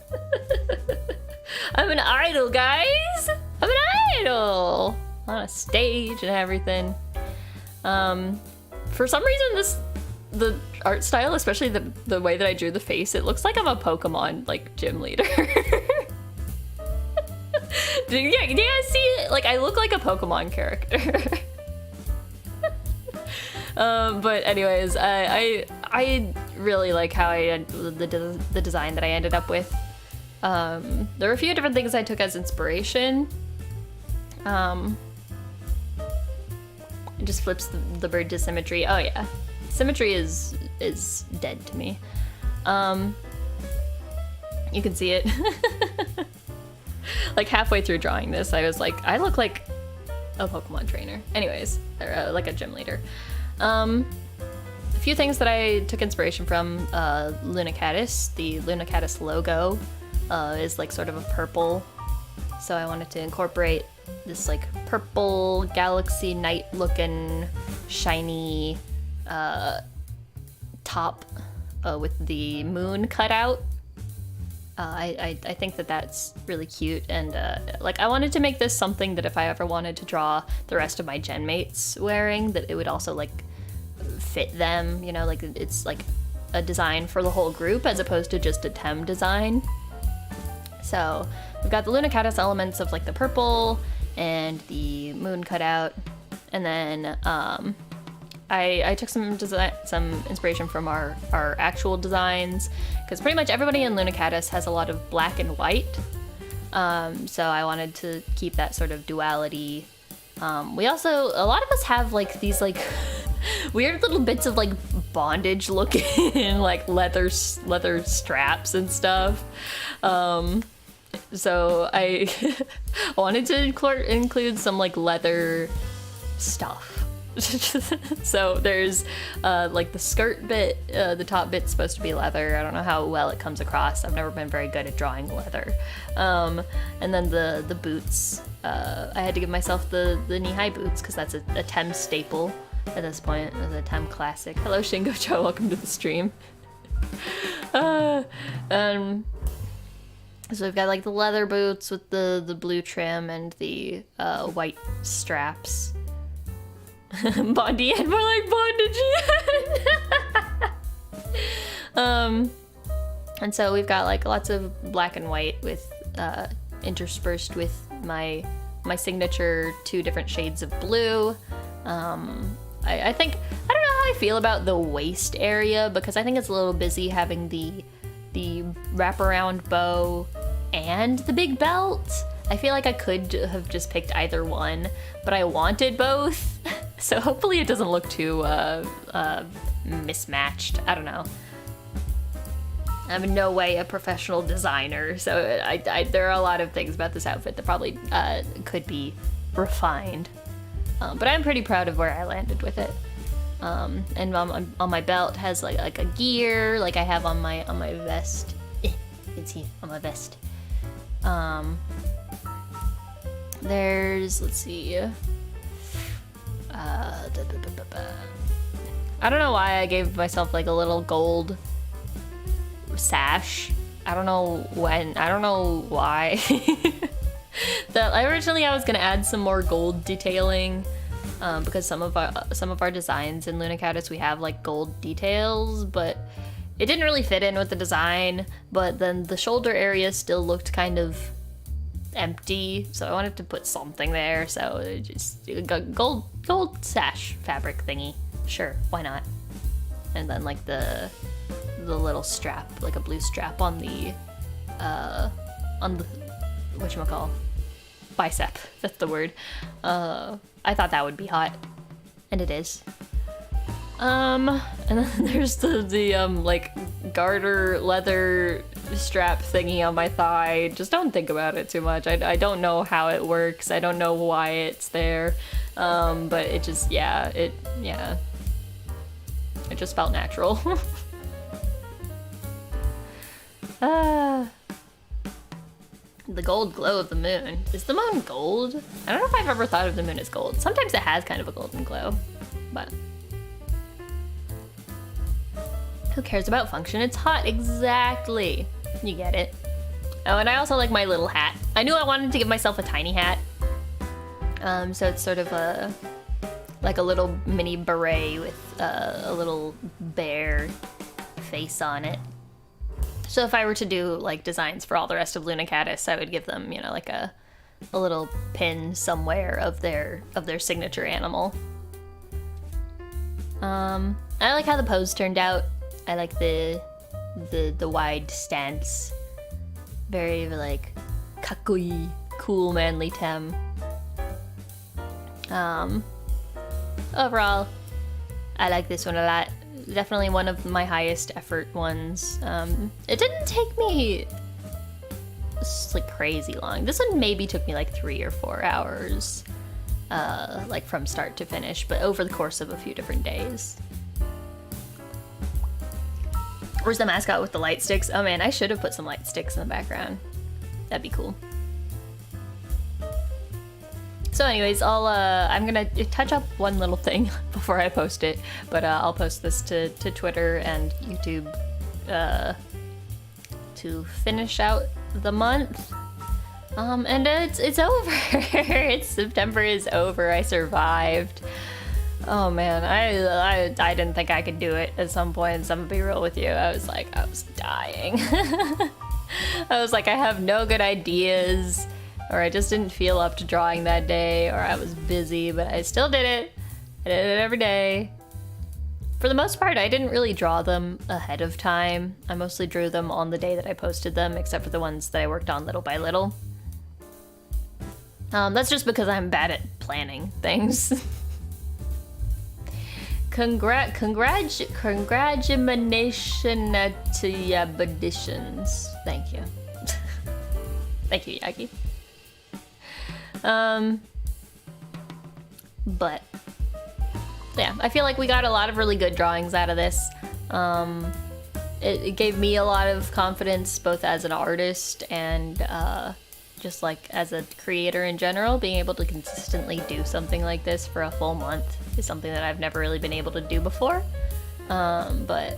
I'm an idol, guys. I'm an idol on a stage and everything. For some reason, the art style, especially the way that I drew the face, it looks like I'm a Pokemon like gym leader. Do you guys see it? Like I look like a Pokemon character. But anyways, I really like how the design that I ended up with. There were a few different things I took as inspiration. It just flips the bird to symmetry. Oh yeah, symmetry is dead to me. You can see it. Like halfway through drawing this, I was like, I look like a Pokemon trainer. Anyways, or like a gym leader. A few things that I took inspiration from, LUNACATTUS. The LUNACATTUS logo is like sort of a purple, so I wanted to incorporate this like purple galaxy night looking shiny top with the moon cut out. I think that that's really cute, and like I wanted to make this something that if I ever wanted to draw the rest of my gen mates wearing, that it would also like fit them, you know, like it's like a design for the whole group as opposed to just a Tem design. So we've got the LUNACATTUS elements of like the purple and the moon cutout, and then I took some inspiration from our actual designs, because pretty much everybody in LUNACATTUS has a lot of black and white. So I wanted to keep that sort of duality. We also, a lot of us have like these like weird little bits of like bondage looking like leather straps and stuff. So I wanted to include some like leather stuff. So there's like the skirt bit, the top bit's supposed to be leather. I don't know how well it comes across. I've never been very good at drawing leather. And then the boots, I had to give myself the knee-high boots because that's a Tem staple at this point. It's a Tem classic. Hello Shingo-cho, welcome to the stream. So we've got like the leather boots with the blue trim and the white straps. bondEN, more like bondage. And so we've got like lots of black and white with interspersed with my signature 2 different shades of blue. I think, I don't know how I feel about the waist area, because I think it's a little busy having the wraparound bow and the big belt. I feel like I could have just picked either one, but I wanted both. So hopefully it doesn't look too mismatched. I don't know. I'm in no way a professional designer, so there are a lot of things about this outfit that probably could be refined. But I'm pretty proud of where I landed with it. And on my belt has like a gear, like I have on my vest. It's here on my vest. There's, let's see. I don't know why I gave myself like a little gold sash. I don't know when. I don't know why. Originally I was gonna add some more gold detailing, because some of our designs in LUNACATTUS we have like gold details, but it didn't really fit in with the design. But then the shoulder area still looked kind of empty, so I wanted to put something there. So just gold sash fabric thingy. Sure, why not? And then like the little strap, like a blue strap on the whatchamacall, bicep. That's the word. I thought that would be hot, and it is. And then there's the like garter leather strap thingy on my thigh. Just don't think about it too much. I don't know how it works. I don't know why it's there. But it just, it just felt natural. The gold glow of the moon. Is the moon gold? I don't know if I've ever thought of the moon as gold. Sometimes it has kind of a golden glow, but who cares about function? It's hot, exactly. You get it. Oh, and I also like my little hat. I knew I wanted to give myself a tiny hat. So it's sort of like a little mini beret with a little bear face on it. So if I were to do like designs for all the rest of LUNACATTUS, I would give them, you know, like a little pin somewhere of their signature animal. I like how the pose turned out. I like the wide stance. Very like kakui, cool manly Tem. Overall, I like this one a lot. Definitely one of my highest effort ones. It didn't take me like crazy long. This one maybe took me like 3 or 4 hours, like from start to finish, but over the course of a few different days. Where's the mascot with the light sticks? Oh man, I should have put some light sticks in the background. That'd be cool. So anyways, I'm gonna touch up one little thing before I post it, but I'll post this to Twitter and YouTube to finish out the month. And it's over. SepTEMber is over. I survived. Oh man, I didn't think I could do it at some points. I'm gonna be real with you. I was dying. I was like, I have no good ideas, or I just didn't feel up to drawing that day, or I was busy, but I still did it. I did it every day. For the most part, I didn't really draw them ahead of time. I mostly drew them on the day that I posted them, except for the ones that I worked on little by little. That's just because I'm bad at planning things. Congratulations to your auditions. Thank you. Thank you, Yaki. But yeah, I feel like we got a lot of really good drawings out of this. It gave me a lot of confidence, both as an artist and just like as a creator in general. Being able to consistently do something like this for a full month is something that I've never really been able to do before. But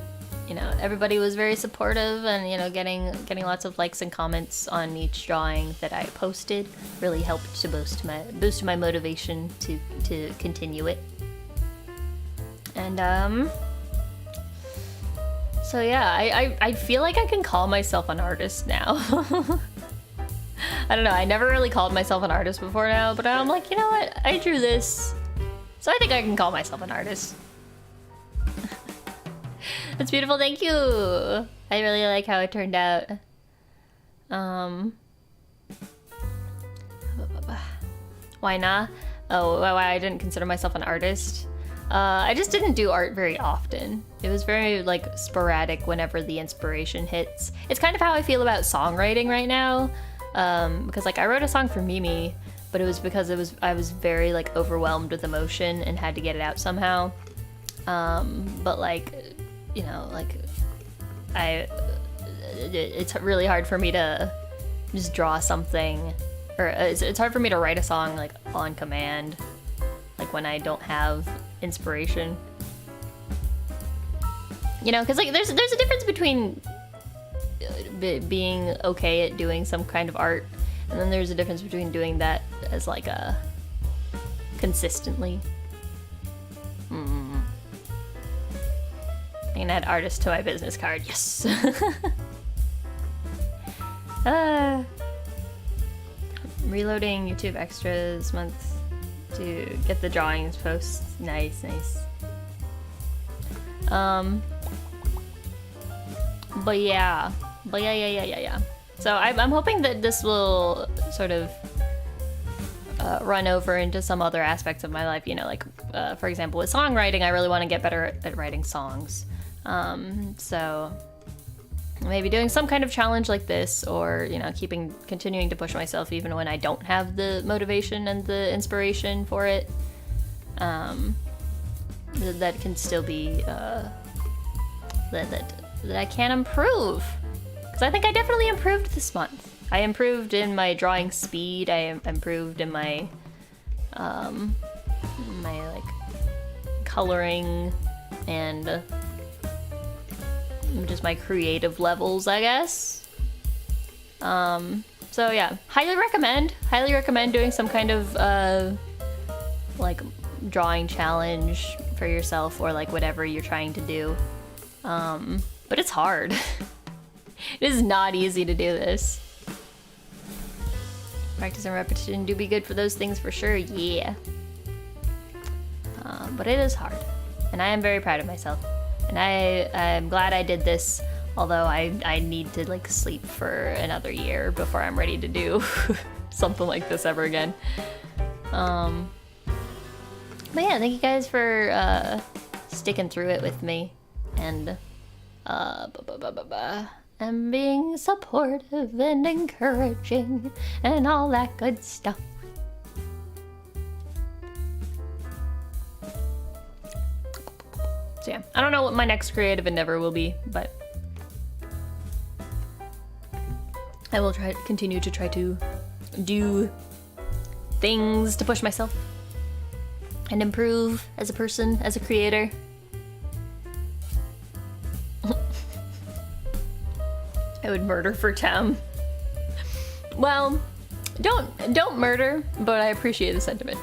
you know, everybody was very supportive, and you know, getting lots of likes and comments on each drawing that I posted really helped to boost my motivation to continue it. And so yeah, I feel like I can call myself an artist now. I don't know, I never really called myself an artist before now, but I'm like, you know what, I drew this, so I think I can call myself an artist. That's beautiful, thank you! I really like how it turned out. Why not? Oh, why I didn't consider myself an artist? I just didn't do art very often. It was very like sporadic whenever the inspiration hits. It's kind of how I feel about songwriting right now. Because like I wrote a song for Mimi, but it was because I was very like overwhelmed with emotion and had to get it out somehow. But like, you know, like it's really hard for me to just draw something, or it's hard for me to write a song like on command, like when I don't have inspiration. You know, because like there's a difference between being okay at doing some kind of art, and then there's a difference between doing that as like a consistently. I can add artist to my business card. Yes. Reloading YouTube extras month to get the drawings posts. Nice. But yeah. So I'm hoping that this will sort of run over into some other aspects of my life. You know, like for example, with songwriting, I really want to get better at writing songs. So maybe doing some kind of challenge like this, or you know, continuing to push myself even when I don't have the motivation and the inspiration for it. That can still be that I can improve, because I think I definitely improved this month. I improved in my drawing speed. I improved in my my like coloring and just my creative levels, I guess. So yeah, highly recommend doing some kind of like drawing challenge for yourself or like whatever you're trying to do. But it's hard. It is not easy to do this. Practice and repetition do be good for those things for sure, yeah. But it is hard, and I am very proud of myself. And I'm glad I did this, although I need to like sleep for another year before I'm ready to do something like this ever again. But yeah, thank you guys for sticking through it with me, and and being supportive and encouraging and all that good stuff. So yeah, I don't know what my next creative endeavor will be, but I will continue to try to do things to push myself and improve as a person, as a creator. I would murder for Tem. Well, don't murder, but I appreciate the sentiment.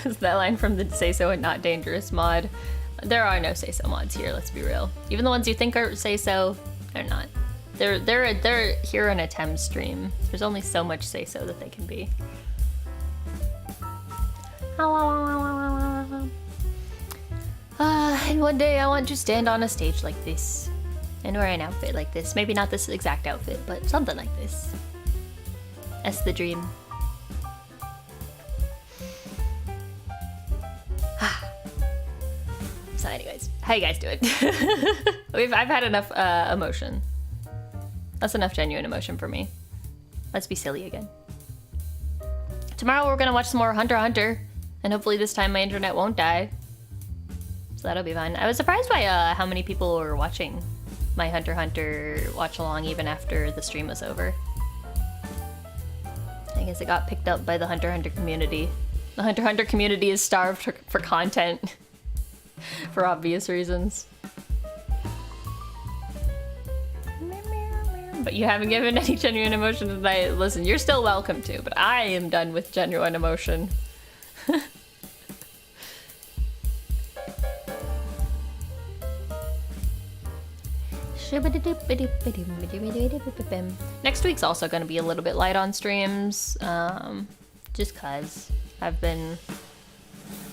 Is that line from the Say So and Not Dangerous mod? There are no Say So mods here, let's be real. Even the ones you think are Say So, they're not. They're here on a Tem stream. There's only so much Say So that they can be. And one day I want to stand on a stage like this and wear an outfit like this. Maybe not this exact outfit, but something like this. That's the dream. So anyways, how you guys doing? I've had enough emotion. That's enough genuine emotion for me. Let's be silly again. Tomorrow we're gonna watch some more Hunter x Hunter, and hopefully this time my internet won't die. So that'll be fun. I was surprised by how many people were watching my Hunter x Hunter watch along even after the stream was over. I guess it got picked up by the Hunter x Hunter community. The Hunter x Hunter community is starved for content for obvious reasons. But you haven't given any genuine emotion tonight. Listen, you're still welcome to, but I am done with genuine emotion. Next week's also going to be a little bit light on streams, just cause I've been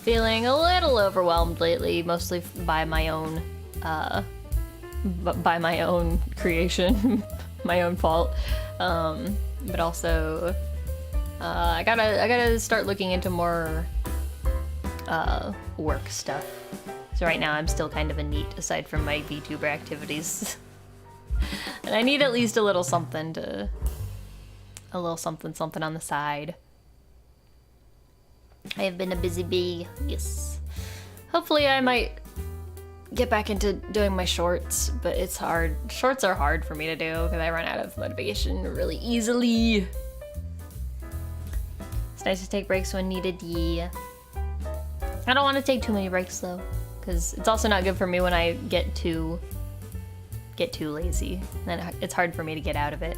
feeling a little overwhelmed lately, mostly by my own creation, my own fault. But also, I gotta start looking into more work stuff. So right now I'm still kind of a NEET aside from my VTuber activities. And I need at least a little something something on the side. I have been a busy bee, yes. Hopefully I might get back into doing my shorts, but it's hard. Shorts are hard for me to do because I run out of motivation really easily. It's nice to take breaks when needed, yeah. I don't want to take too many breaks though, because it's also not good for me when I get too lazy. Then it's hard for me to get out of it.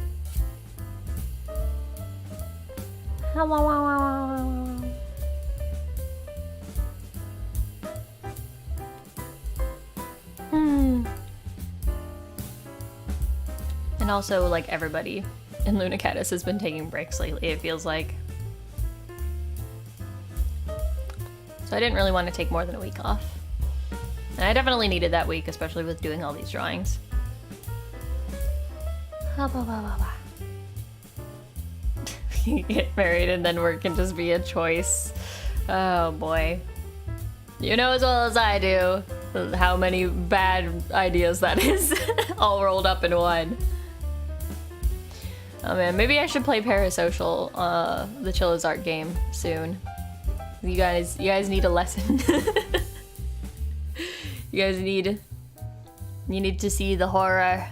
And also, like, everybody in LUNACATTUS has been taking breaks lately, it feels like. So I didn't really want to take more than a week off. And I definitely needed that week, especially with doing all these drawings. Get married and then work can just be a choice. Oh boy. You know as well as I do how many bad ideas that is all rolled up in one. Oh man, maybe I should play Parasocial, the Chillizart game soon. You guys need a lesson. You need to see the horror.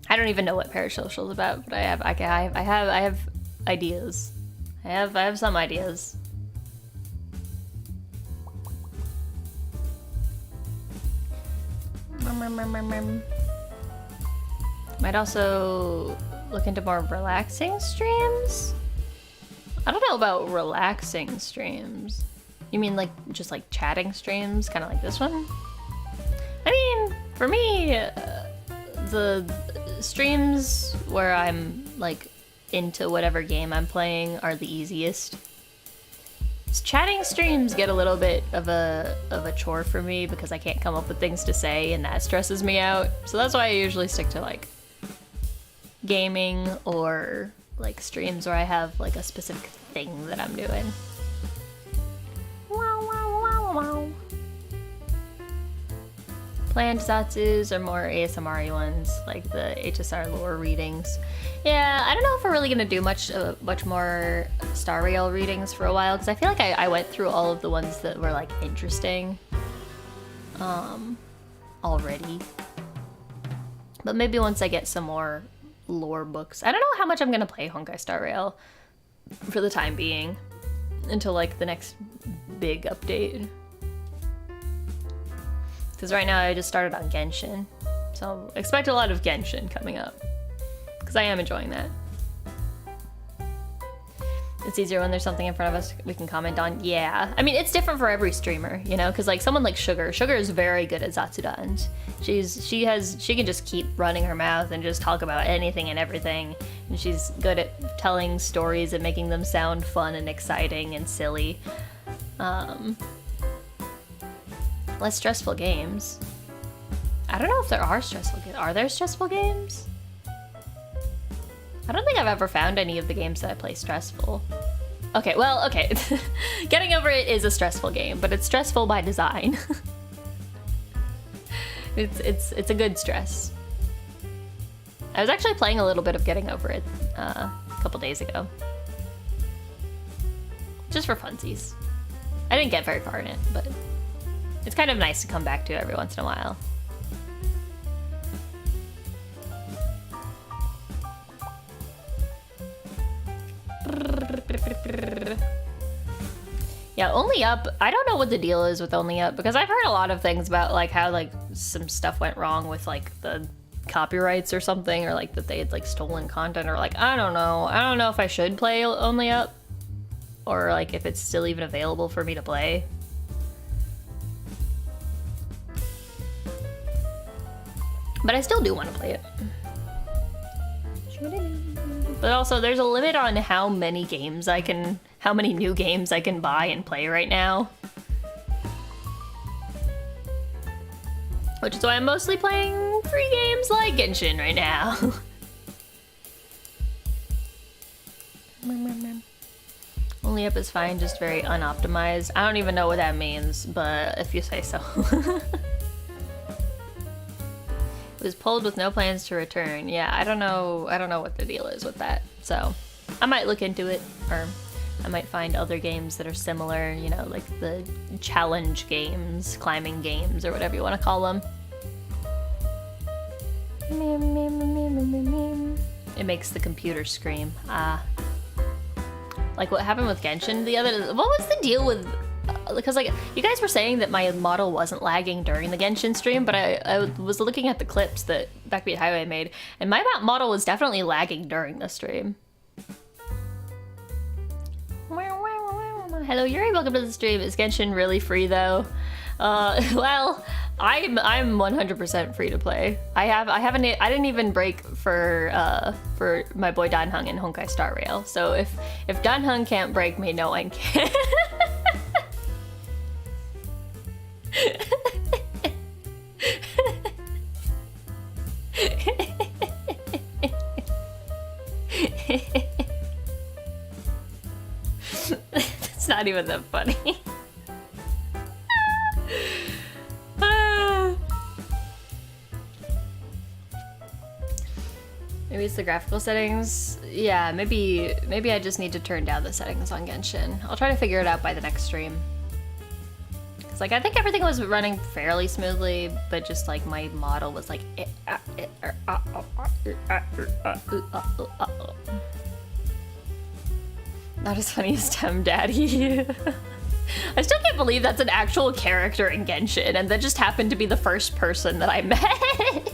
I don't even know what Parasocial is about, but I have ideas. I have some ideas. Might also look into more relaxing streams. I don't know about relaxing streams. You mean like just like chatting streams, kind of like this one? I mean, for me, the streams where I'm like into whatever game I'm playing are the easiest. Chatting streams get a little bit of a chore for me because I can't come up with things to say and that stresses me out. So that's why I usually stick to like gaming or like streams where I have like a specific thing that I'm doing. Wow, wow, wow, wow. Planned zatsus are more ASMR-y ones, like the HSR lore readings. Yeah, I don't know if we're really gonna do much more Star Rail readings for a while, because I feel like I went through all of the ones that were like interesting already. But maybe once I get some more lore books. I don't know how much I'm gonna play Honkai Star Rail for the time being, until like the next big update. Because right now I just started on Genshin, so expect a lot of Genshin coming up, because I am enjoying that. It's easier when there's something in front of us we can comment on. Yeah, I mean, it's different for every streamer, you know, because like someone like Sugar is very good at Zatsudans. She can just keep running her mouth and just talk about anything and everything, and she's good at telling stories and making them sound fun and exciting and silly. Less stressful games. I don't know if there are stressful games. Are there stressful games? I don't think I've ever found any of the games that I play stressful. Okay, well, okay. Getting Over It is a stressful game, but it's stressful by design. It's a good stress. I was actually playing a little bit of Getting Over It a couple days ago. Just for funsies. I didn't get very far in it, but it's kind of nice to come back to every once in a while. Yeah, Only Up, I don't know what the deal is with Only Up, because I've heard a lot of things about like how like some stuff went wrong with like the copyrights or something, or like that they had like stolen content, or like I don't know if I should play Only Up, or like if it's still even available for me to play. But I still do want to play it. But also, there's a limit on how many new games I can buy and play right now. Which is why I'm mostly playing free games like Genshin right now. Only Up is fine, just very unoptimized. I don't even know what that means, but if you say so. It was pulled with no plans to return. Yeah, I don't know what the deal is with that. So I might look into it, or I might find other games that are similar, you know, like the challenge games, climbing games, or whatever you want to call them. It makes the computer scream. Like what happened with Genshin the other... What was the deal with... Because like you guys were saying that my model wasn't lagging during the Genshin stream, but I was looking at the clips that Backbeat Highway made, and my model was definitely lagging during the stream. Hello Yuri, welcome to the stream. Is Genshin really free though? Well, I'm 100% free to play. I didn't even break for my boy Danhung in Honkai Star Rail. So if Danhung can't break me, no one can. It's not even that funny. Maybe it's the graphical settings. Yeah, maybe I just need to turn down the settings on Genshin. I'll try to figure it out by the next stream. Cause like I think everything was running fairly smoothly, but just like my model was like not as funny as Tem Daddy. I still can't believe that's an actual character in Genshin, and that just happened to be the first person that I met.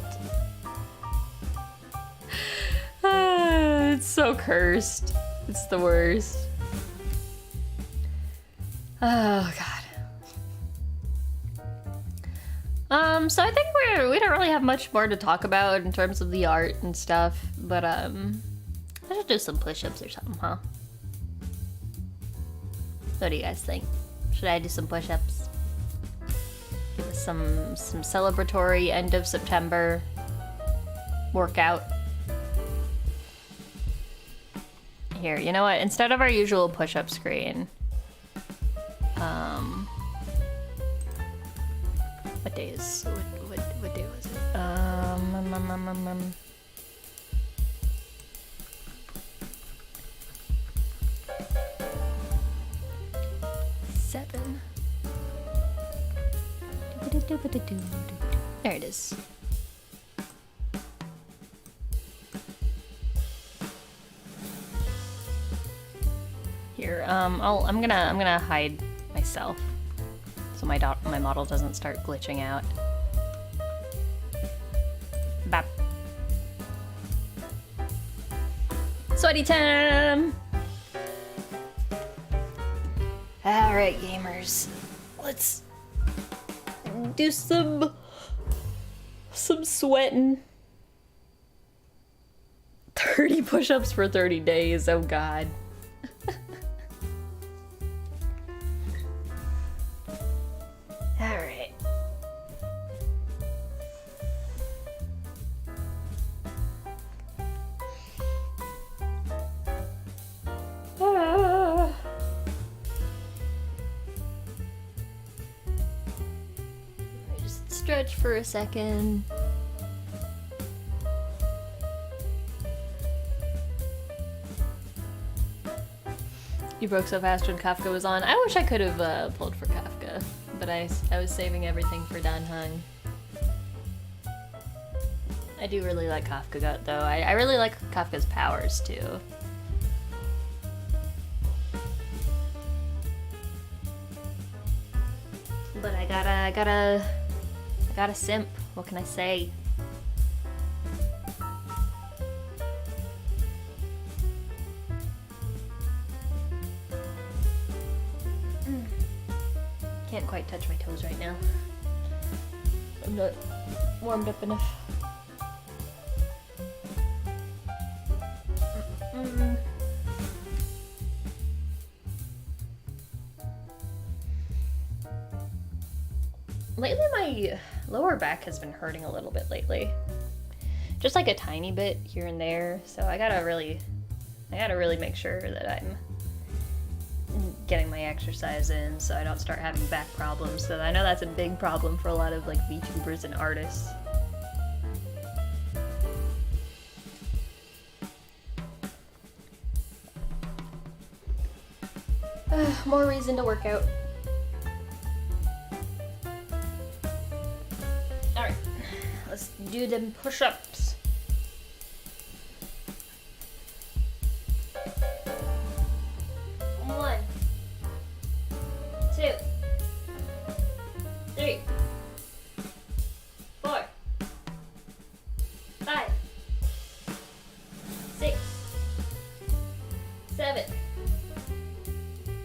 It's so cursed. It's the worst. Oh god. So I think we don't really have much more to talk about in terms of the art and stuff, but I should do some push-ups or something, huh? What do you guys think? Should I do some push-ups? Give us some celebratory end of September workout. Here, you know what? Instead of our usual push-up screen, what day is what day was it? 7. There it is. Here, I'm gonna hide myself so my model doesn't start glitching out. Bap. Sweaty time! Alright, gamers. Let's do some sweating. 30 push-ups for 30 days, oh god. Alright. Just stretch for a second. You broke so fast when Kafka was on. I wish I could have pulled for Kafka, but I was saving everything for Dan Hung. I do really like Kafka Gut though. I really like Kafka's powers too. But I gotta simp. What can I say? Can't quite touch my toes right now. I'm not warmed up enough. Lately my lower back has been hurting a little bit lately. Just like a tiny bit here and there, so I gotta really make sure that I'm getting my exercise in so I don't start having back problems, because I know that's a big problem for a lot of like VTubers and artists. More reason to work out. Alright, let's do them push-ups. One, 2, 3, 4, 5, 6, 7,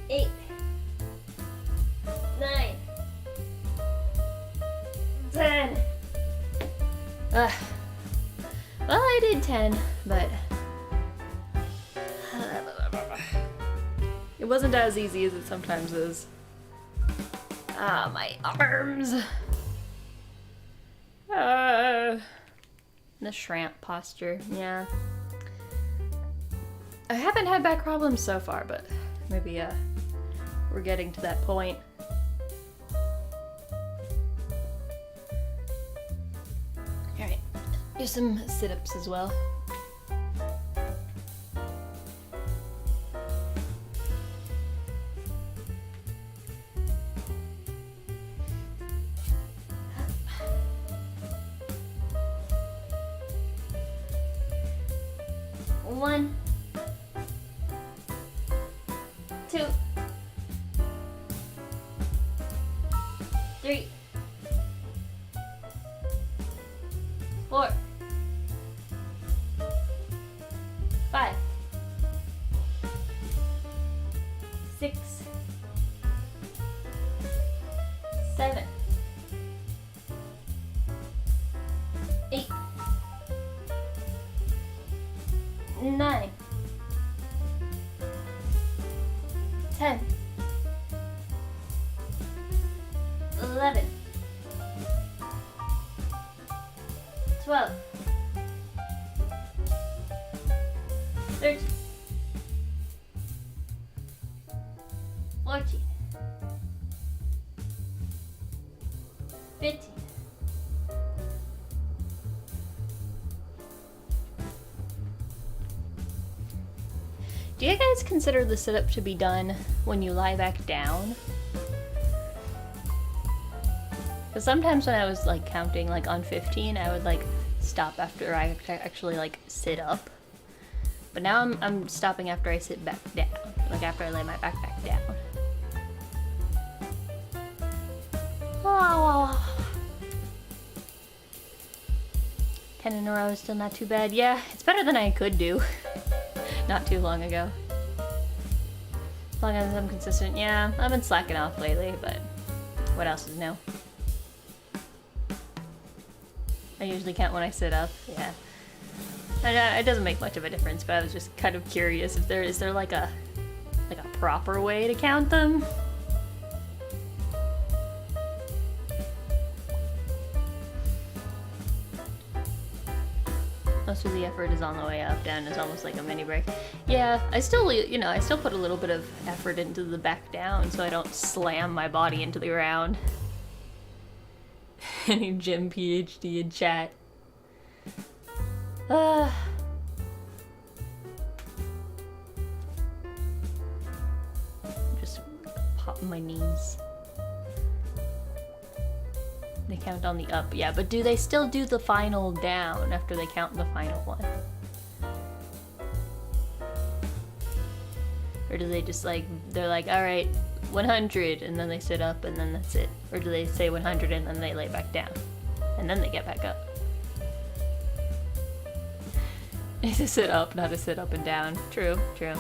8, 9, 10. Well, I did 10, but it wasn't as easy as it sometimes is. Ah, my arms. The shrimp posture, yeah. I haven't had back problems so far, but maybe we're getting to that point. Alright, do some sit-ups as well. One, 2, 3, 4, 5, 12, 13, 14, 15. Do you guys consider the sit-up to be done when you lie back down? Because sometimes when I was like counting like on 15, I would like stop after I actually like sit up. But now I'm stopping after I sit back down, like after I lay my back down. Oh. 10 in a row is still not too bad. Yeah, it's better than I could do. Not too long ago. As long as I'm consistent, yeah, I've been slacking off lately, but what else is new? I usually count when I sit up, yeah. It doesn't make much of a difference, but I was just kind of curious if is there like a proper way to count them? Most of the effort is on the way up, down is almost like a mini break. Yeah, I still, you know, I still put a little bit of effort into the back down so I don't slam my body into the ground. Any gym PhD in chat. Just pop my knees. They count on the up, yeah, but do they still do the final down after they count the final one? Or do they just like, they're like, alright, 100, and then they sit up and then that's it? Or do they say 100 and then they lay back down? And then they get back up? It's a sit up, not a sit up and down. True, true.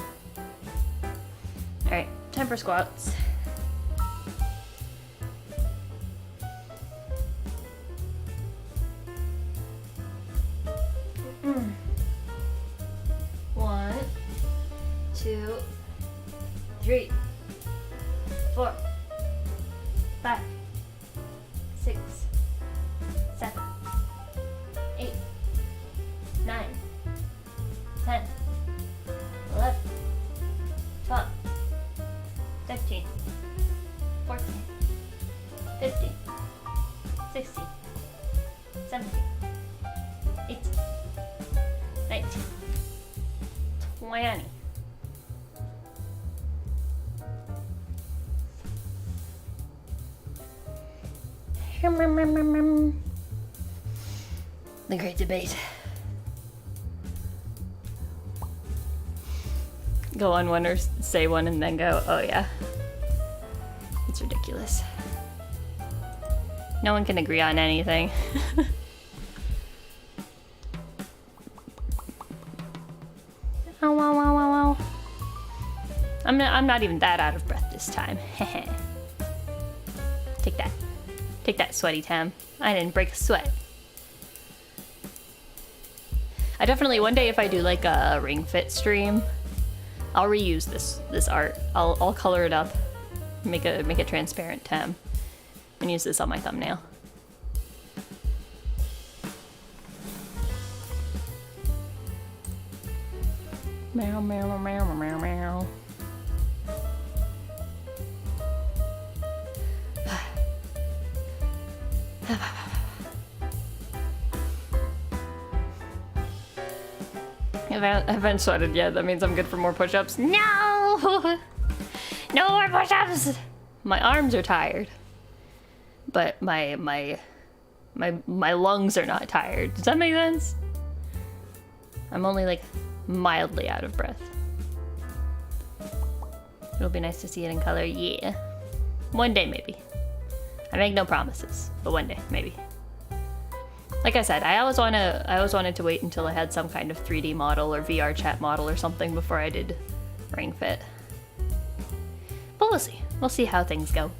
Alright, time for squats. One, two, 3, 4, 5, 6, 7, 8, 9, 10, 11, 12, 13, 14, 15, 16, 17, 18, 19, 20. The great debate. Go on one or say one and then go, oh yeah. It's ridiculous. No one can agree on anything. Oh, wow, wow, wow, wow. I'm not even that out of breath this time. Take that. Take that, sweaty Tem. I didn't break a sweat. I definitely, one day if I do like a ring fit stream, I'll reuse this art. I'll color it up, make a transparent Tem, and use this on my thumbnail. Meow, meow, meow, meow, meow. I haven't sweated yet. That means I'm good for more push-ups. No! No more push-ups! My arms are tired. But my lungs are not tired. Does that make sense? I'm only like mildly out of breath. It'll be nice to see it in color, yeah. One day, maybe. I make no promises, but one day, maybe. Like I said, I always wanted to wait until I had some kind of 3D model or VR chat model or something before I did Ring Fit. But we'll see. We'll see how things go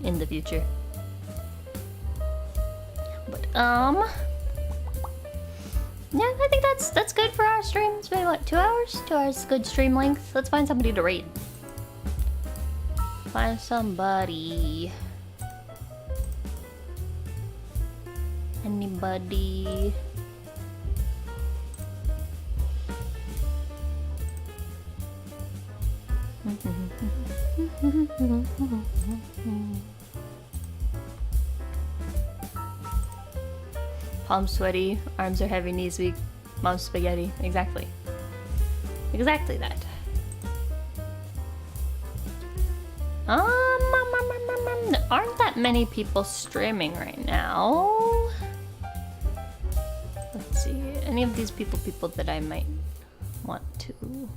in the future. But yeah, I think that's good for our stream. It's been what, 2 hours? 2 hours is good stream length. Let's find somebody to raid. Find somebody. Anybody? Palms sweaty, arms are heavy, knees weak, mom's spaghetti. Exactly. Exactly that. There aren't that many people streaming right now. Let's see, any of these people that I might want to.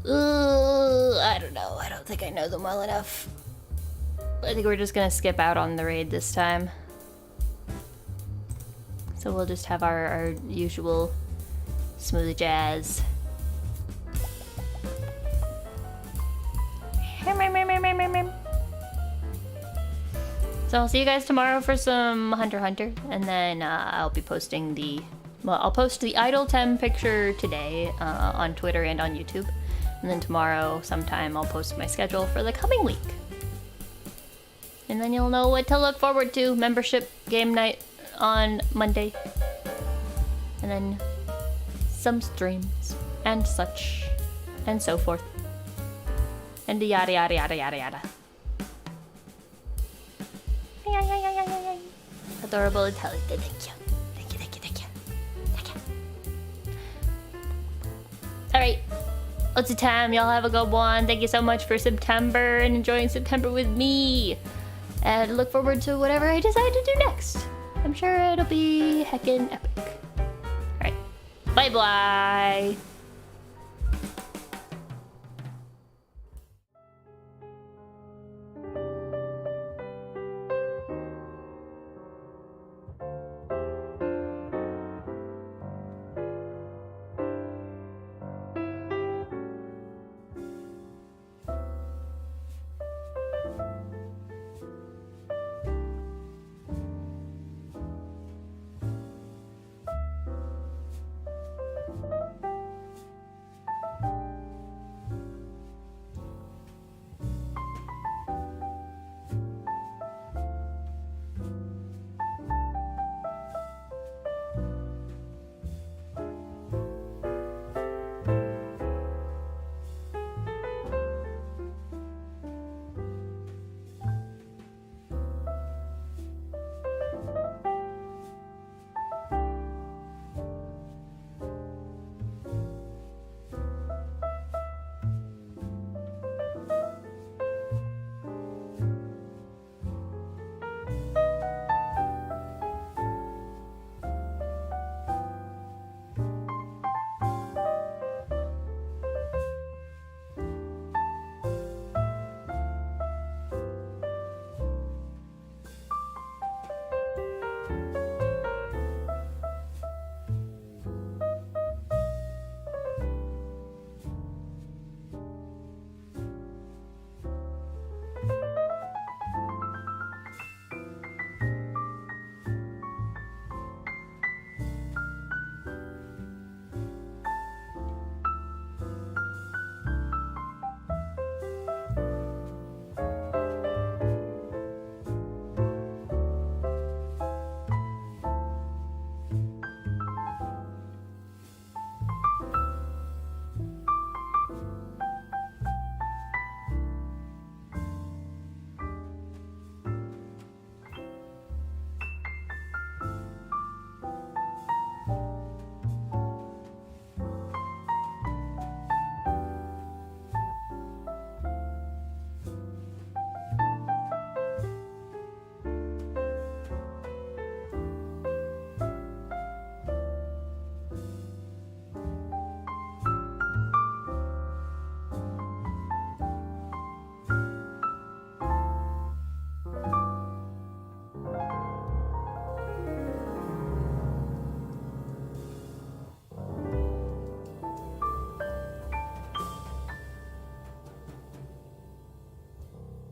I don't know. I don't think I know them well enough. I think we're just gonna skip out on the raid this time. So we'll just have our usual smooth jazz. So I'll see you guys tomorrow for some Hunter x Hunter, and then I'll be posting the, well, I'll post the SepTEMber picture today on Twitter and on YouTube, and then tomorrow sometime I'll post my schedule for the coming week. And then you'll know what to look forward to. Membership game night on Monday, and then some streams and such and so forth, and yada yada yada yada yada. Adorable, intelligent. Thank you. Thank you, thank you, thank you. Thank you. Alright. What's the time? Y'all have a good one. Thank you so much for SepTEMber and enjoying SepTEMber with me. And look forward to whatever I decide to do next. I'm sure it'll be heckin' epic. Alright. Bye-bye.